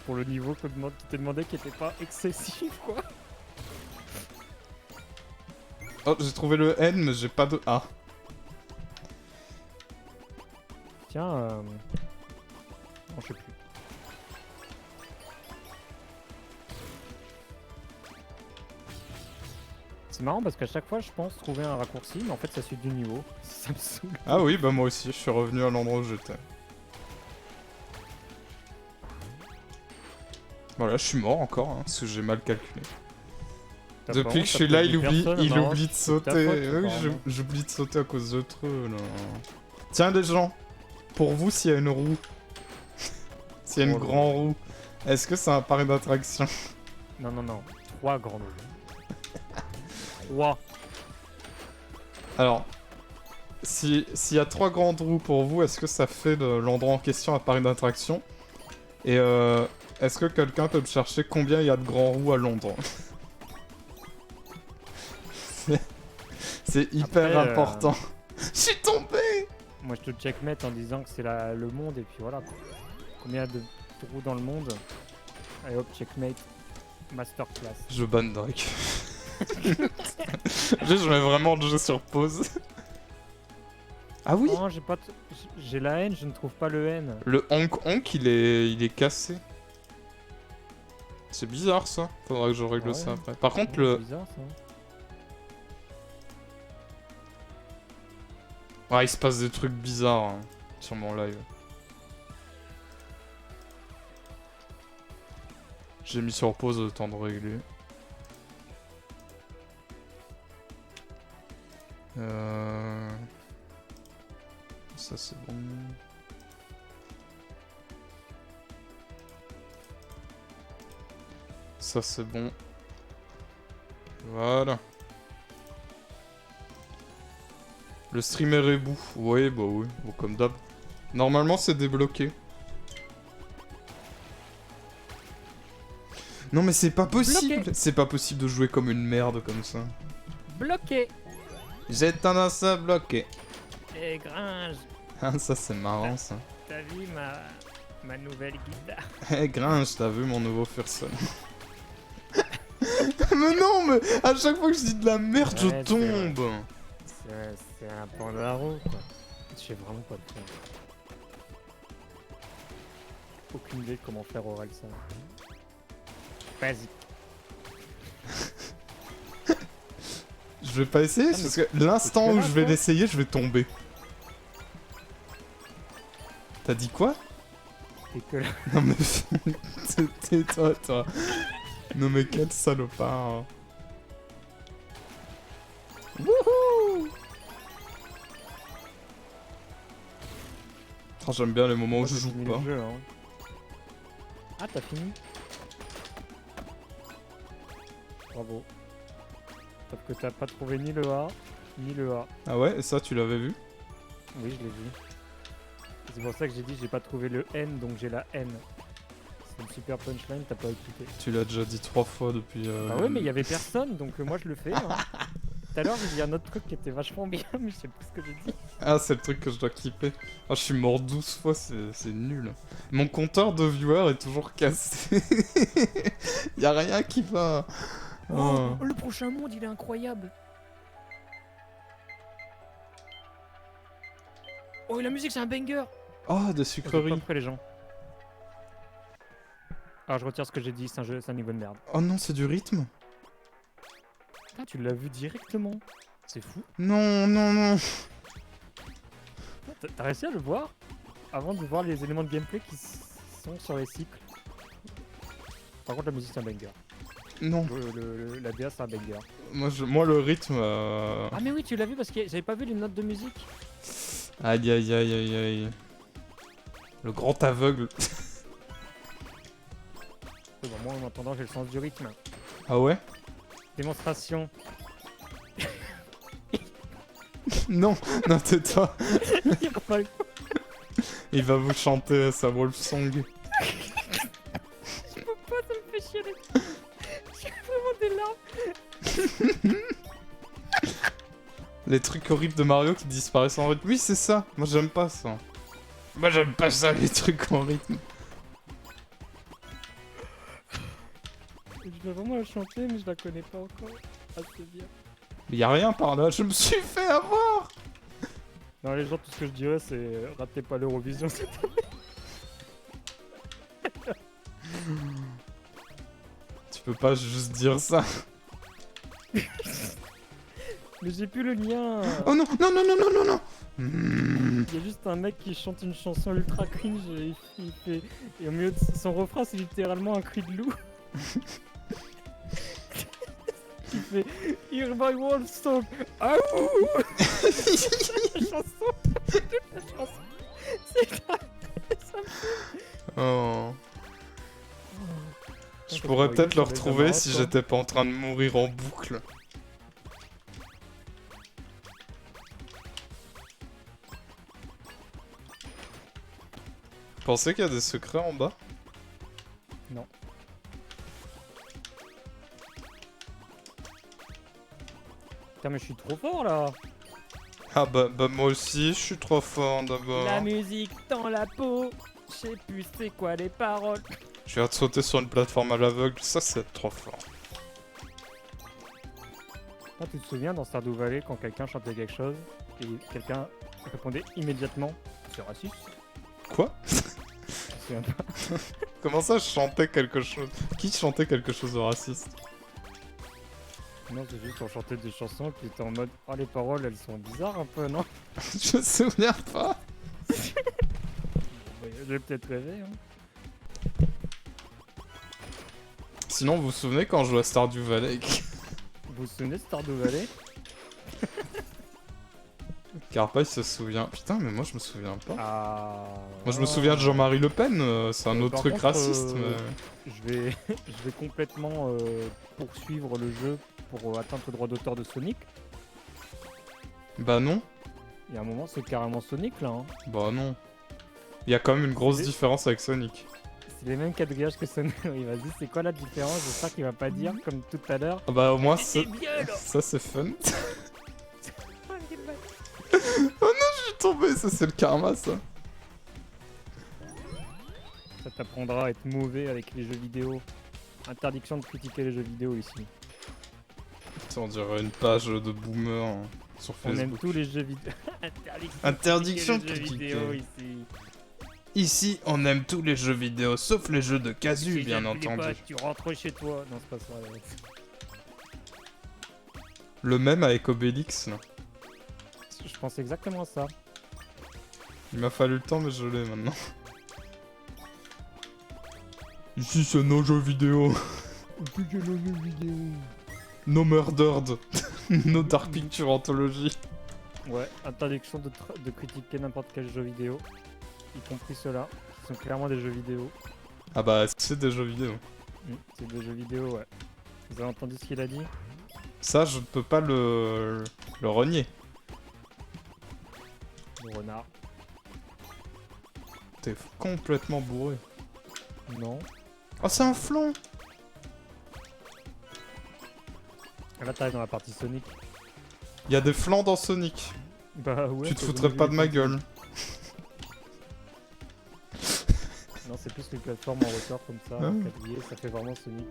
Pour le niveau qui t'est demandé qui était pas excessif, quoi. Oh, j'ai trouvé le N, mais j'ai pas de A. Tiens, non, je sais plus. C'est marrant parce qu'à chaque fois, je pense trouver un raccourci, mais en fait, ça suit du niveau. Ça me saoule. Ah oui, bah moi aussi, je suis revenu à l'endroit où j'étais. Voilà, je suis mort encore, hein, parce que j'ai mal calculé. T'as Depuis pas que honte, je ça suis peut là, aider personne, il non, oublie de c'est ta sauter. faute, Oui, apparemment. j'oublie de sauter à cause de trucs, là. Tiens, les gens, pour vous, s'il y a une roue, s'il y a une Oh là grande roue, est-ce que c'est un parc d'attraction? Non, non, non. 3 grandes roues. 3. Alors, s'il y a 3 grandes roues pour vous, est-ce que ça fait de l'endroit en question un parc d'attraction? Et est-ce que quelqu'un peut me chercher combien il y a de grands roues à Londres? C'est hyper Après, important. Je suis tombé! Moi, je te checkmate en disant que c'est le monde, et puis voilà. Quoi. Combien de roues dans le monde? Allez hop, checkmate. Masterclass. Je banne Drake. Je mets vraiment le jeu sur pause. Ah oui! Non, j'ai pas. J'ai la haine, je ne trouve pas le N. Le honk honk, il est cassé. C'est bizarre ça. Faudra que je règle Ouais. ça après. Par contre, C'est le. bizarre ça. Ouais, il se passe des trucs bizarres hein, sur mon live. J'ai mis sur pause le temps de régler. Ça c'est bon. Ça c'est bon. Voilà. Le streamer est bout. Oui, bah oui, bon, comme d'hab. Normalement c'est débloqué. Non mais c'est pas possible. Bloqué. C'est pas possible de jouer comme une merde comme ça. Bloqué. J'ai tendance à bloquer. Eh Gringe, Ah, ça c'est marrant ça. t'as vu ma nouvelle guitare? Eh Gringe, t'as vu mon nouveau Furson? Mais non, mais à chaque fois que je dis de la merde, je Ouais, c'est tombe. C'est un pandaro quoi. Je sais vraiment pas de quoi. Aucune idée de comment faire oral ça. Vas-y. Je vais pas essayer, Ah, mais parce que l'instant tu fais où là, je vais toi l'essayer, je vais tomber. T'as dit quoi? Et que là. Non mais tais-toi, toi. Non mais quel salopard. Wouhou! Oh, j'aime bien les moments où je T'as joue fini pas. le jeu, hein. Ah, t'as fini? Bravo. Sauf que t'as pas trouvé ni le A, ni le A. Ah ouais, et ça tu l'avais vu? Oui, je l'ai vu. C'est pour ça que j'ai dit j'ai pas trouvé le N, donc j'ai la N. C'est une super punchline, t'as pas écouté. Tu l'as déjà dit 3 fois depuis... Bah ouais, mais il y avait personne, donc moi je le fais. Hein. Tout à l'heure, j'ai dit un autre truc qui était vachement bien, mais je sais plus ce que j'ai dit. Ah, c'est le truc que je dois clipper. Oh, je suis mort 12 fois, c'est nul. Mon compteur de viewers est toujours cassé. Y a rien qui va. Oh. Le prochain monde, il est incroyable. Oh, et la musique, c'est un banger. Oh, de Vous êtes sucreries. pas prêts, les gens. Alors, je retire ce que j'ai dit, c'est un jeu, c'est un niveau de merde. Oh non, c'est du rythme? Ah, tu l'as vu directement. C'est fou. Non, non, non. T'as réussi à le voir avant de voir les éléments de gameplay qui sont sur les cycles. Par contre, la musique, c'est un banger. Non. La DA, c'est un banger. Moi le rythme... Ah, mais oui, tu l'as vu parce que j'avais pas vu les notes de musique. Aïe, aïe, aïe, aïe, aïe. Le grand aveugle. Bon, moi, en attendant, j'ai le sens du rythme. Ah ouais? Démonstration. Non, non, tais-toi. Il y a pas le- Il va vous chanter sa wolf song. Je peux pas, ça me fait chier. J'ai vraiment des larmes. Les trucs horribles de Mario qui disparaissent en rythme. Oui, c'est ça. Moi, j'aime pas ça. Moi, j'aime pas ça, les trucs en rythme. Je vais vraiment la chanter, mais je la connais pas encore. Ah, c'est bien. Mais y a rien par là. Je me suis fait avoir. Non, les gens, tout ce que je dirais, c'est ratez pas l'Eurovision cette année. Tu peux pas juste dire ça. Mais j'ai plus le lien. Oh non, non, non, non, non, non, non. Hmm. Il y a juste un mec qui chante une chanson ultra cringe et il fait... Et au milieu de son refrain, c'est littéralement un cri de loup. Il fait Hear my wolf song. Ah ouh. La chanson. Toute la chanson. C'est ça. Oh. Je pourrais peut-être le retrouver si j'étais pas en train de mourir en boucle. Vous pensez qu'il y a des secrets en bas? Non. Putain, mais je suis trop fort là. Ah bah moi aussi, je suis trop fort d'abord. La musique dans la peau. Je sais plus c'est quoi les paroles. Je viens de sauter sur une plateforme à l'aveugle, ça c'est trop fort. Ah, tu te souviens dans Stardew Valley quand quelqu'un chantait quelque chose et quelqu'un répondait immédiatement c'est raciste? Quoi? Je me souviens pas. Comment ça je chantais quelque chose? Qui chantait quelque chose de raciste? Non, c'est juste on chantait des chansons qui étaient en mode oh les paroles elles sont bizarres un peu non? Je me souviens pas. J'ai peut-être rêvé hein. Sinon vous vous souvenez quand je jouais à Stardew Valley? Vous vous souvenez de Stardew Valley? Carpa il se souvient. Putain mais moi je me souviens pas. Ah. Moi je me souviens de Jean-Marie Le Pen, c'est un autre Par truc contre, raciste mais... Je vais complètement poursuivre le jeu pour atteindre le droit d'auteur de Sonic. Bah non. Il y a un moment c'est carrément Sonic là hein. Bah non. Il y a quand même une grosse C'est- différence avec Sonic. C'est les mêmes quadrillages que Sonic. Oui vas-y c'est quoi la différence? J'espère qu'il va pas dire comme tout à l'heure. Ah bah au moins C'est bien là. ça c'est fun. tomber, ça c'est le karma ça. Ça t'apprendra à être mauvais avec les jeux vidéo. Interdiction de critiquer les jeux vidéo ici. Ça, on dirait une page de boomer hein, sur On aime Facebook. tous les jeux vidéo. Interdiction de de critiquer les jeux critiquer. vidéo ici. Ici, on aime tous les jeux vidéo, sauf les jeux de casu, Si bien ça te plaît entendu. pas, tu rentres chez toi. Non, c'est pas ça. Alex. Le même avec Obélix, là. Je pense exactement à ça. Il m'a fallu le temps, mais je l'ai maintenant. Ici, c'est nos jeux vidéo. No murdered. No dark picture anthology. Ouais, interdiction de critiquer n'importe quel jeu vidéo. Y compris ceux-là, qui sont clairement des jeux vidéo. Ah bah, c'est des jeux vidéo. C'est des jeux vidéo, ouais. Vous avez entendu ce qu'il a dit? Ça, je ne peux pas le renier. Le renard. T'es complètement bourré. Non. Oh, c'est un flanc. Là, t'arrives dans la partie Sonic. Il y a des flancs dans Sonic. Bah ouais. Tu te t'as foutrais jamais pas vu de ma les gueule. Non, c'est plus les plateformes en hauteur comme ça, en 4 ça fait vraiment Sonic.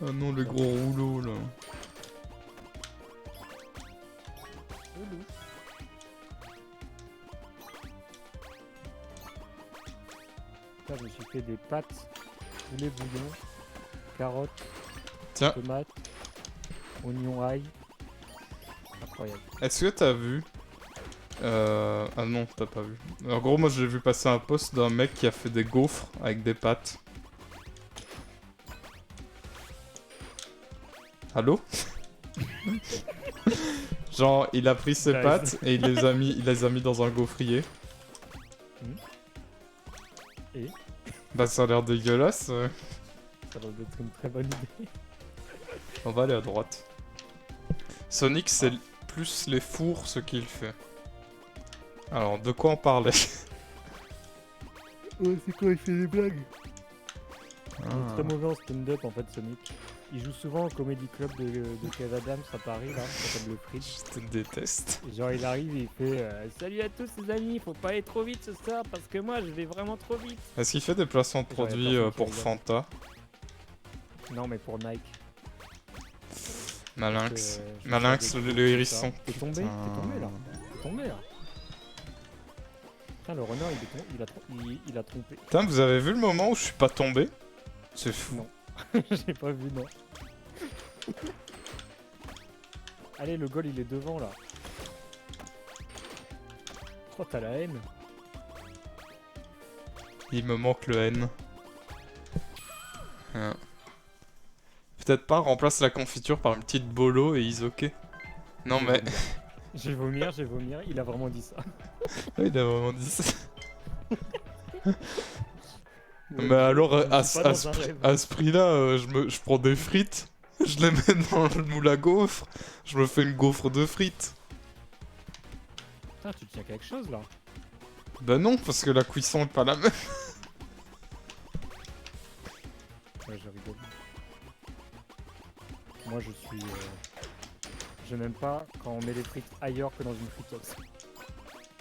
Ah non, les gros rouleaux là. Là, je me suis fait des pâtes, poulet bouillon, carottes, Tiens. tomates, oignons ail. Incroyable. Est-ce que t'as vu Ah non, t'as pas vu. En gros, moi j'ai vu passer un post d'un mec qui a fait des gaufres avec des pâtes. Allô? Genre, il a pris ses Nice. pâtes et il les a mis dans un gaufrier. Et Bah ça a l'air dégueulasse. ça va être une très bonne idée. On va aller à droite. Sonic, c'est plus les fours ce qu'il fait. Alors, de quoi on parlait? Ouais, c'est quoi, il fait des blagues? Il est Ah. très mauvais en stand-up en fait, Sonic. Il joue souvent au Comedy Club de Kev Adams à Paris, là, ça s'appelle le Fridge. Je te déteste. Et genre, il arrive et il fait salut à tous les amis, faut pas aller trop vite ce soir parce que moi je vais vraiment trop vite. Est-ce qu'il fait des placements de Genre, y a produits personne qui pour rigole. Fanta? Non, mais pour Nike. Malinx. je vais Malinx, faire des le trucs comme hérisson. ça. T'es tombé là. T'es tombé là. Putain, le renard il a trompé. Putain, vous avez vu le moment où je suis pas tombé? C'est fou. Non. J'ai pas vu, non. Allez, le goal il est devant là. Oh, t'as la haine. Il me manque le N. Hein. Peut-être pas, remplace la confiture par une petite bolo et isoké. Non mais... Je vais vomir, il a vraiment dit ça. Il a vraiment dit ça. Mais alors, à ce prix-là, je prends des frites, je les mets dans le moule à gaufre, je me fais une gaufre de frites. Putain, tu tiens quelque chose là. Bah non, parce que la cuisson est pas la même. Ouais, je rigole. Moi, je suis... Je n'aime pas quand on met les frites ailleurs que dans une friteuse.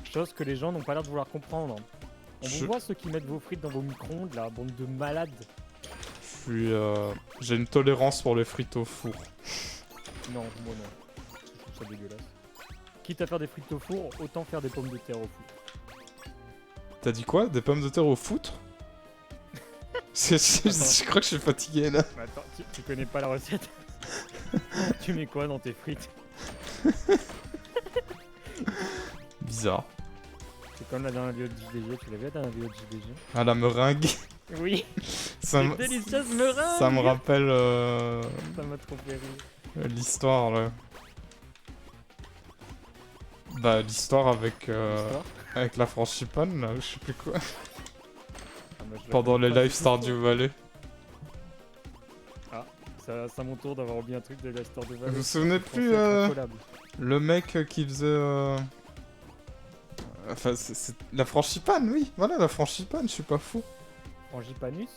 Chose que les gens n'ont pas l'air de vouloir comprendre. On vous voit ceux qui mettent vos frites dans vos micro-ondes, là, bande de malades. J'ai une tolérance pour les frites au four. Non, moi non. Je trouve ça dégueulasse. Quitte à faire des frites au four, autant faire des pommes de terre au four. T'as dit quoi? Des pommes de terre au foutre? Je crois que je suis fatigué là. Mais attends, tu connais pas la recette? Tu mets quoi dans tes frites? Bizarre. C'est comme la dernière vidéo de JDG, tu l'as vu la dernière vidéo de JDG? Ah, la meringue. Oui. Ça C'est me- délicieuse meringue. Ça me rappelle Ça m'a trop fait rire. l'histoire là. Bah l'histoire avec L'histoire avec la frangipane là, je sais plus quoi. Ah, moi, je la Pendant connais les pas live du tout. Stardew Valley. C'est à mon tour d'avoir oublié un truc de la Stardew Valley. Vous vous souvenez Je pensais plus être incollable. le mec qui faisait enfin c'est la frangipane, oui. Voilà la frangipane, je suis pas fou. Frangipanus?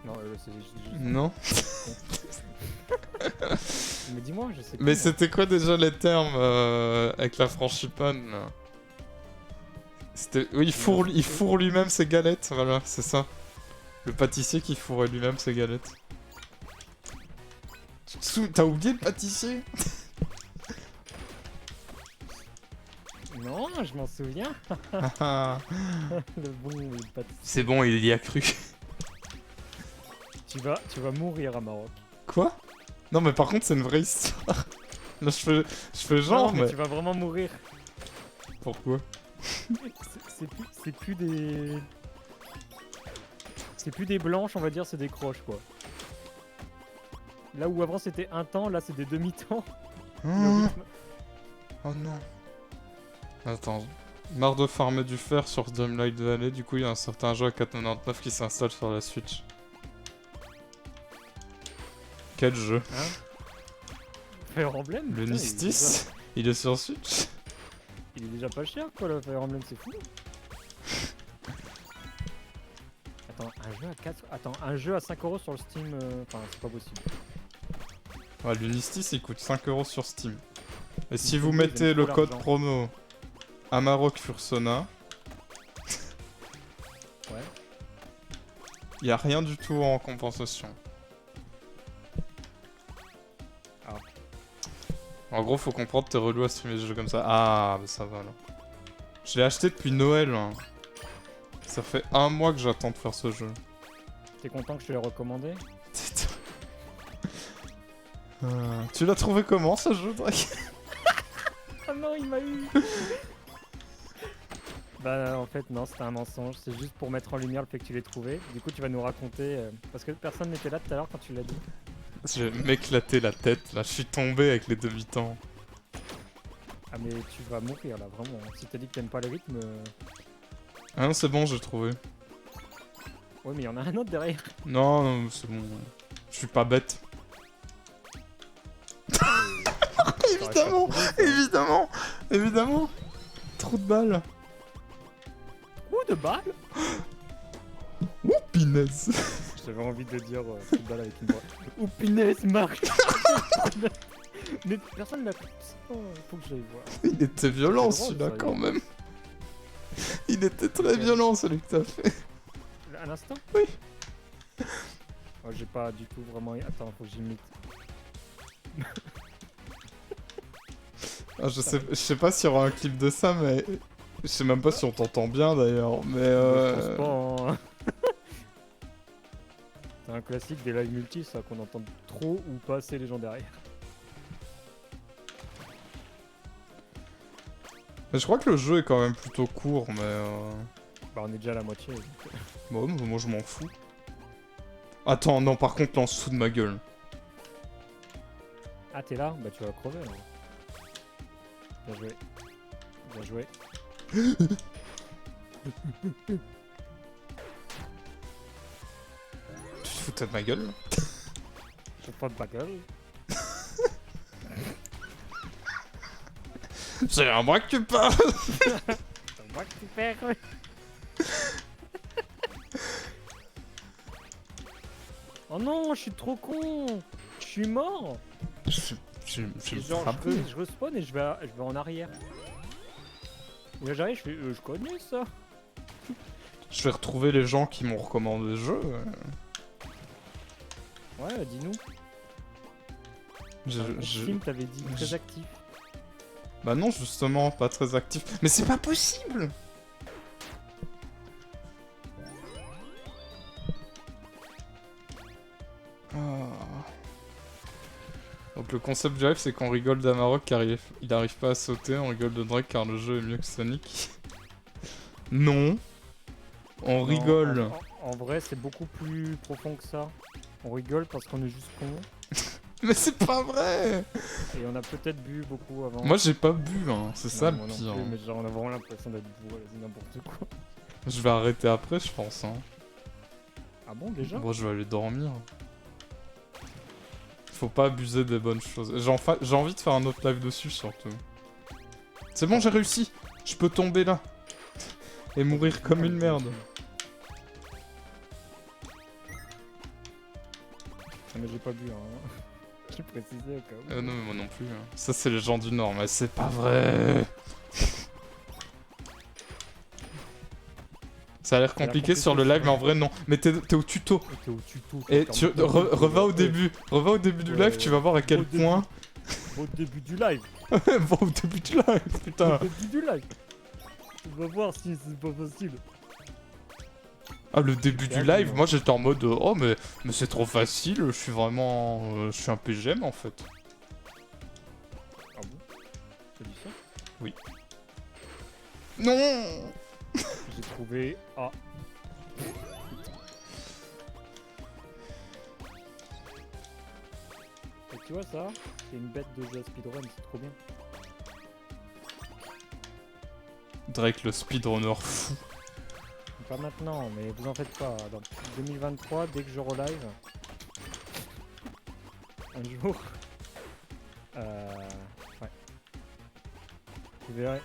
Non, c'est juste... Non. Mais dis-moi, je sais pas. Mais moi. c'était quoi déjà les termes avec la frangipane là? C'était... Oui, il fourre lui-même ses galettes, voilà, c'est ça. Le pâtissier qui fourrait lui-même ses galettes. T'as oublié le pâtissier? Non, je m'en souviens. Ah, Le bon, le pâtissier. c'est bon, il y a cru. Tu vas mourir à Maroc. Quoi? Non mais par contre c'est une vraie histoire. Là je fais genre non, mais mais... tu vas vraiment mourir. Pourquoi? C'est plus des... C'est plus des blanches, on va dire, c'est des croches, quoi. Là où avant c'était un temps, là c'est des demi-temps. Le Oh, rythme. oh non. Attends. Marre de farmer du fer sur Dreamlight Valley, du coup il y a un certain jeu à 4,99 qui s'installe sur la Switch. Quel jeu? Hein? Fire Emblem? Le putain, Nistis? Il est sur Switch? il est déjà pas cher, quoi, le Fire Emblem, c'est fou. Attends, un jeu à 5€ sur le Steam, enfin, c'est pas possible. Ouais, le Nistis il coûte 5€ sur Steam. Et si Ils vous aiment mettez le trop code l'argent. promo Amarok Fursona, Ouais. il y a rien du tout en compensation. Ah. En gros, faut comprendre, t'es relou à streamer des jeux comme ça. Ah, bah ça va là. Je l'ai acheté depuis Noël. Hein. Ça fait 1 mois que j'attends de faire ce jeu. T'es content que je te l'ai recommandé? Tu l'as trouvé comment ce jeu, Drake? Oh non, il m'a eu. Bah en fait non, c'était un mensonge, c'est juste pour mettre en lumière le fait que tu l'aies trouvé. Du coup tu vas nous raconter, parce que personne n'était là tout à l'heure quand tu l'as dit. Je vais m'éclater la tête là, je suis tombé avec les demi-temps. Ah mais tu vas mourir là, vraiment. Si t'as dit que t'aimes pas le rythme... Ah non, c'est bon, j'ai trouvé. Ouais mais il y en a un autre derrière. Non, non, c'est bon. Je suis pas bête. Évidemment, évidemment, évidemment. Trou de balle. Ouh de balles. Ouh, pinaise. J'avais envie de dire de balle avec une voix. Ouh punaise Marc. Mais personne l'a fait. Oh, faut que j'aille voir. Il était violent C'est drôle, celui-là ça, quand même. Il était très violent celui que t'as fait. À l'instant? Oui. Oh, j'ai pas du tout vraiment... Attends, faut que j'imite. Ah, je sais pas s'il y aura un clip de ça, mais je sais même pas si on t'entend bien d'ailleurs. Mais Je pense pas, hein. C'est un classique des live multi, ça, qu'on entend trop ou pas assez les gens derrière. Mais je crois que le jeu est quand même plutôt court, mais Bah on est déjà à la moitié. donc. bon, moi je m'en fous. Attends, non, par contre, là en dessous de ma gueule. Ah t'es là? Bah tu vas crever là. Bien joué. Bien joué. Tu te foutais de ma gueule là? Je prends de ma gueule. C'est à moi que tu parles. C'est moi que tu perds. Oh non, je suis trop con. Je suis mort. Je Et me genre frappe. je respawn et je vais en arrière. Et là j'arrive, je fais je connais ça. Je vais retrouver les gens qui m'ont recommandé le jeu. Ouais, dis-nous. Je- Film t'avais dit très actif. Bah non, justement, pas très actif. Mais c'est pas possible. Ah. Donc le concept du live, c'est qu'on rigole d'Amarok car il arrive pas à sauter, on rigole de Drake car le jeu est mieux que Sonic. Non. On Non, rigole. En vrai, c'est beaucoup plus profond que ça. On rigole parce qu'on est juste con Mais c'est pas vrai. et on a peut-être bu beaucoup avant. Moi j'ai pas bu, hein. C'est ça Non, le moi non pire. plus, mais genre on a vraiment l'impression d'être bourré, c'est n'importe quoi. Je vais arrêter après, je pense. Hein. Ah bon déjà? Bon, je vais aller dormir. Faut pas abuser des bonnes choses. J'ai envie de faire un autre live dessus surtout. C'est bon, j'ai réussi. Je peux tomber là. Et mourir comme une merde. Ah, mais j'ai pas bu, hein. J'ai précisé au cas où. Non, mais moi non plus. Hein. Ça, c'est les gens du Nord, mais c'est pas vrai. Ça a l'air Ça a l'air compliqué sur le compliqué, live, mais en vrai, non. Mais t'es au tuto. T'es au tuto. Et t'es tu en mode reva au début. Reva au début du Ouais, live, tu vas voir à quel au début. point. Au début du live. Va au début du live, putain. Au début du live. On va voir si c'est pas facile. Ah, le début du Exactement. live, moi j'étais en mode oh, mais c'est trop facile, je suis vraiment. Je suis un PGM en fait. Ah bon? Tu dis ça? Non. J'ai trouvé. Ah. Et tu vois ça? C'est une bête de jeu à speedrun, c'est trop bien. Drake le speedrunner fou. Pas maintenant, mais vous en faites pas. Dans 2023, dès que je relive, un jour, ouais. Vous verrez,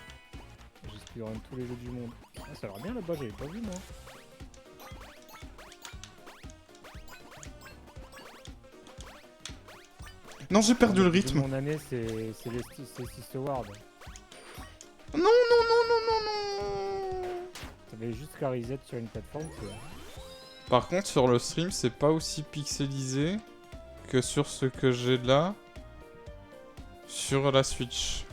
je speedrun tous les jeux du monde. Ah, ça a l'air bien là-bas, j'avais pas vu moi. Non, j'ai perdu le De rythme. Mon année, c'est Sister Ward. Non, non, non, non, non, non. T'avais juste qu'à reset sur une plateforme, c'est... Par contre, sur le stream, c'est pas aussi pixelisé que sur ce que j'ai là. Sur la Switch.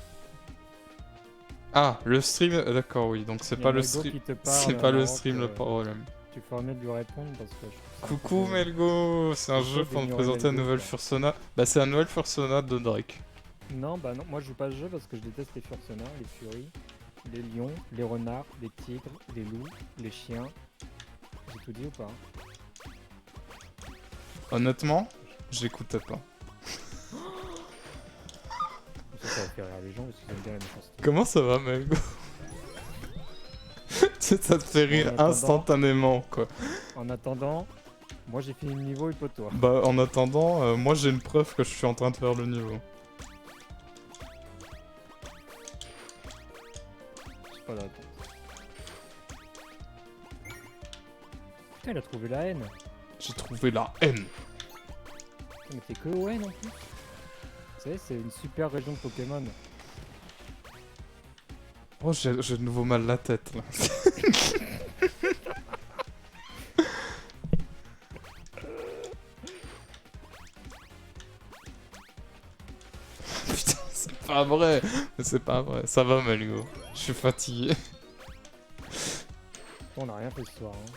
Ah, le stream. D'accord, oui. Donc c'est Y a pas le Melgo stream. qui te parle, C'est pas le Maroc, stream le problème. Tu feras mieux de lui répondre parce que... je trouve ça un Coucou peu- Melgo, c'est un C'est jeu quoi pour me d'ignorer présenter la Melgo, nouvelle quoi. Fursona. Bah c'est la nouvelle Fursona de Drake. Non, bah non, moi je joue pas ce jeu parce que je déteste les Fursona, les furies, les lions, les renards, les tigres, les loups, les chiens. J'ai tout dit ou pas? Honnêtement, j'écoutais pas. Ça va faire rire les gens parce qu'ils aiment bien la méchanceté. Comment ça va Melgo? Ça te fait rire attendant- instantanément quoi. En attendant, moi j'ai fini le niveau et pas toi. Bah en attendant, moi j'ai une preuve que je suis en train de faire le niveau. J'ai pas de réponse. Putain, il a trouvé la haine. J'ai trouvé la haine. Mais t'es que ON en plus. Vous savez, c'est une super région de Pokémon. Oh j'ai de nouveau mal la tête là. Putain, c'est pas vrai. Mais c'est pas vrai. Ça va Melgo. Je suis fatigué. On a rien fait ce soir. Hein.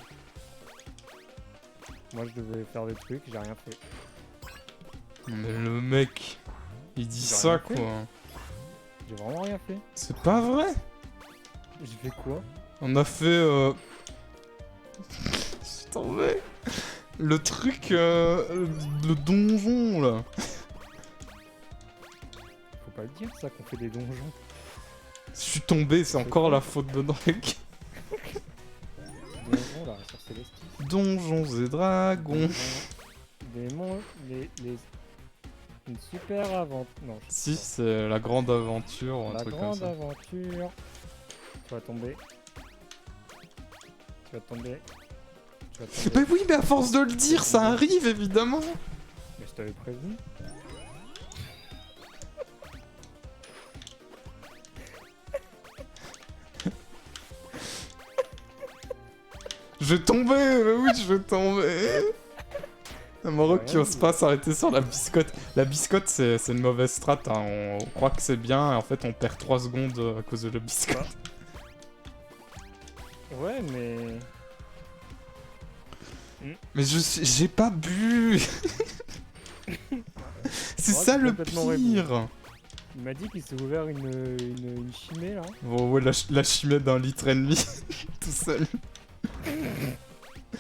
Moi je devais faire des trucs, j'ai rien fait. Mais le mec, il dit J'ai ça rien fait. quoi. J'ai vraiment rien fait. C'est pas vrai. J'ai fait quoi? On a fait C'est tombé. Le truc le donjon là. Faut pas le dire ça qu'on fait des donjons. Je suis tombé, c'est encore la faute de Drake. Donjons là, sur Célestis. Donjons et dragons. Une super aventure. Non, je sais Si, pas. c'est la grande aventure ou un La truc comme grande ça. aventure. Tu vas tomber. Tu vas tomber. Tu vas tomber. Mais oui, mais à force de le dire, ça arrive évidemment. Mais je t'avais prévenu. Je vais tomber, mais oui, je vais tomber. Un Maroc qui ose pas s'arrêter sur la biscotte. La biscotte, c'est une mauvaise strat. Hein. On croit que c'est bien et en fait, on perd 3 secondes à cause de la biscotte. Ouais, mais. Mais j'ai pas bu. C'est Ouais, ça c'est le complètement pire. Il m'a dit qu'il s'est ouvert une chimée là. Bon, ouais, la chimée d'un litre et demi. Tout seul. Mais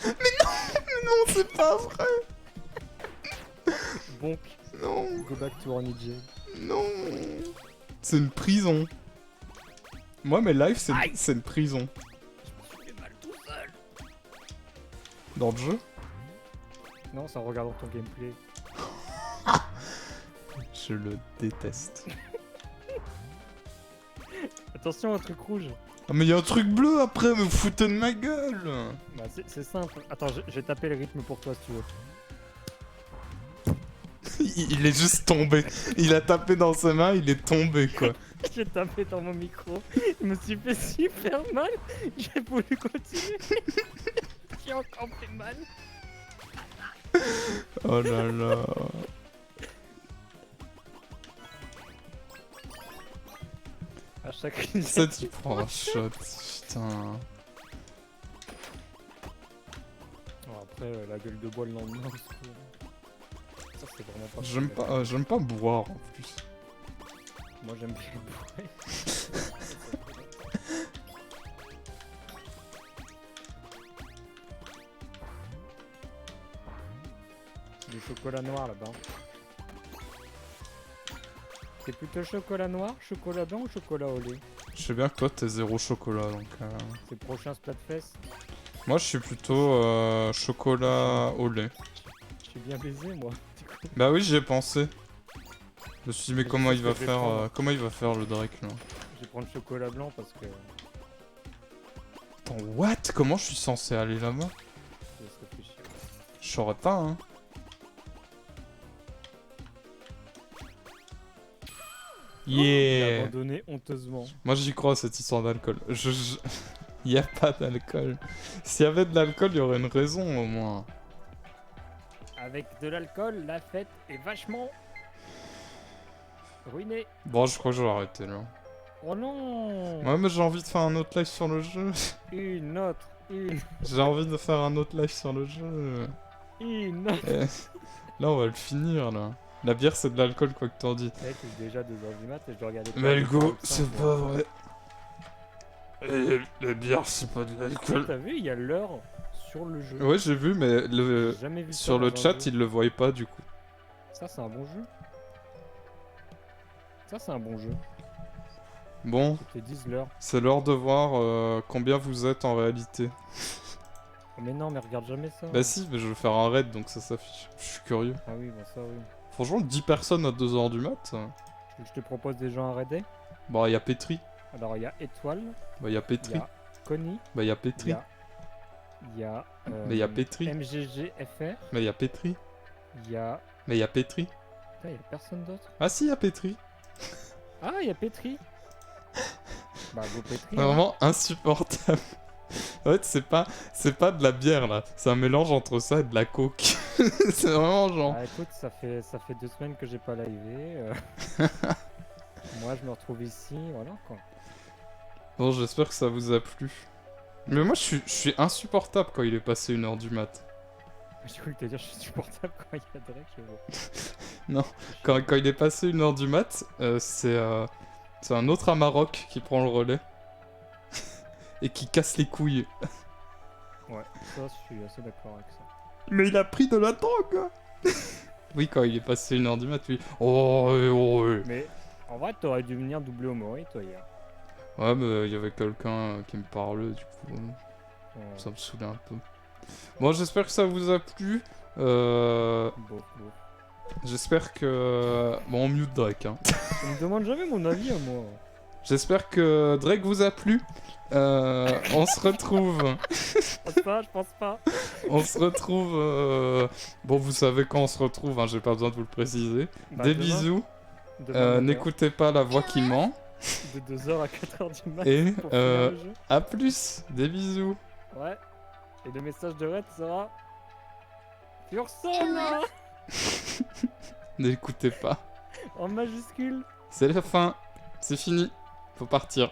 non, c'est pas vrai. Bonk, Non, go back to Ornidje. non. C'est une prison. Moi, mes lives, c'est une prison. Je me suis fait mal tout seul. Dans le jeu. Non, c'est en regardant ton gameplay. Je le déteste. Attention, un truc rouge. Ah, mais y a un truc bleu après, mais vous foutez de ma gueule. Bah, c'est simple. Attends, j'ai tapé le rythme pour toi si tu veux. Il est juste tombé. Il a tapé dans sa main, il est tombé quoi. J'ai tapé dans mon micro. Je me suis fait super mal. J'ai voulu continuer. J'ai encore fait mal. Oh là là. À chaque Ça, tu prends un shot. Putain. Bon, après, la gueule de bois le lendemain. au secours. Ça, c'est vraiment pas J'aime pas boire en plus. Moi, j'aime bien bourrer. Du chocolat noir là-bas. C'est plutôt chocolat noir, chocolat blanc ou chocolat au lait? Je sais bien que toi t'es zéro chocolat donc. C'est le prochain Splatfest. Moi je suis plutôt chocolat au lait. Je suis bien baisé moi. Du coup. Bah oui j'y ai pensé. Je me suis dit mais Je comment sais il ce va que je vais faire prendre. comment il va faire le Drake là. Je vais prendre chocolat blanc parce que Attends what? Comment je suis censé aller là-bas? ça serait plus chiant. Je saurais pas hein. J'ai Yeah. abandonné honteusement. Moi j'y crois à cette histoire d'alcool. Y a pas d'alcool. S'il y avait de l'alcool, il y aurait une raison au moins. Avec de l'alcool, la fête est vachement ruinée. Bon, je crois que je vais arrêter là. Oh non! Ouais, mais j'ai envie de faire un autre live sur le jeu. Une autre, J'ai envie de faire un autre live sur le jeu. une autre. Eh, là, on va le finir là. La bière, c'est de l'alcool, quoi que t'en dis. Mec, il est déjà 2h du mat et je dois regarder. Mais le go, 45, c'est moi. pas vrai. Et la bière, c'est pas de l'alcool. T'as vu, il y a l'heure sur le jeu. Ouais, j'ai vu, mais J'ai jamais vu ça sur le dans un chat, jeu. il le voyait pas du coup. Ça, c'est un bon jeu. Ça, c'est un bon jeu. Bon, Ils te disent l'heure. c'est l'heure de voir combien vous êtes en réalité. Oh, mais non, mais regarde jamais ça. Bah si, mais je vais faire un raid donc ça s'affiche. Je suis curieux. Ah oui, bon, ça, oui. Franchement, 10 personnes à 2h du mat. Tu veux que je te propose des gens à raider? Bah, y a Petri. Alors, il y a Étoile, Bah, y a il Petri. y a Connie, Bah, y a il Petri. y a. Il y a. Mais y a Petri. MGGFR, Mais y a Petri. il y a. Mais y a Petri. Putain, il y a personne d'autre. Ah si, y a Petri. Ah, il y a Petri. Bah, go Petri. hein. Vraiment insupportable. En fait, c'est pas de la bière là. C'est un mélange entre ça et de la coke. C'est vraiment genre. Ah, écoute, ça fait 2 semaines que j'ai pas livé. Moi, je me retrouve ici, voilà quoi. Bon, j'espère que ça vous a plu. Mais moi, je suis insupportable quand il est passé 1h du mat. J'ai cru que t'allais dire je suis supportable quand il y a Drake. Non, Quand il est passé 1h du mat, c'est un autre Amarok qui prend le relais. Et qui casse les couilles. Ouais, ça, je suis assez d'accord avec ça. Mais il a pris de la drogue. Oui, quand il est passé 1h du mat, oui. Oh, ouais. Mais en vrai, t'aurais dû venir doubler au Mori, toi, hier. Ouais, mais il y avait quelqu'un qui me parlait, du coup, Ouais. ça me saoulait un peu. Bon, j'espère que ça vous a plu. Beau. J'espère que... Bon, on mute Drake, hein. Tu me demandes jamais mon avis à moi. J'espère que Drake vous a plu. On se retrouve... Je pense pas. On se retrouve... Bon, vous savez quand on se retrouve, hein, j'ai pas besoin de vous le préciser. Bah, Des demain, bisous. demain, N'écoutez pas la voix qui ment. de 2h à 4h du mat. Et, pour finir le jeu. À plus. Des bisous. Ouais. Et le message de Red sera. Fursona N'écoutez pas. en majuscule. C'est la fin. C'est fini. Faut partir.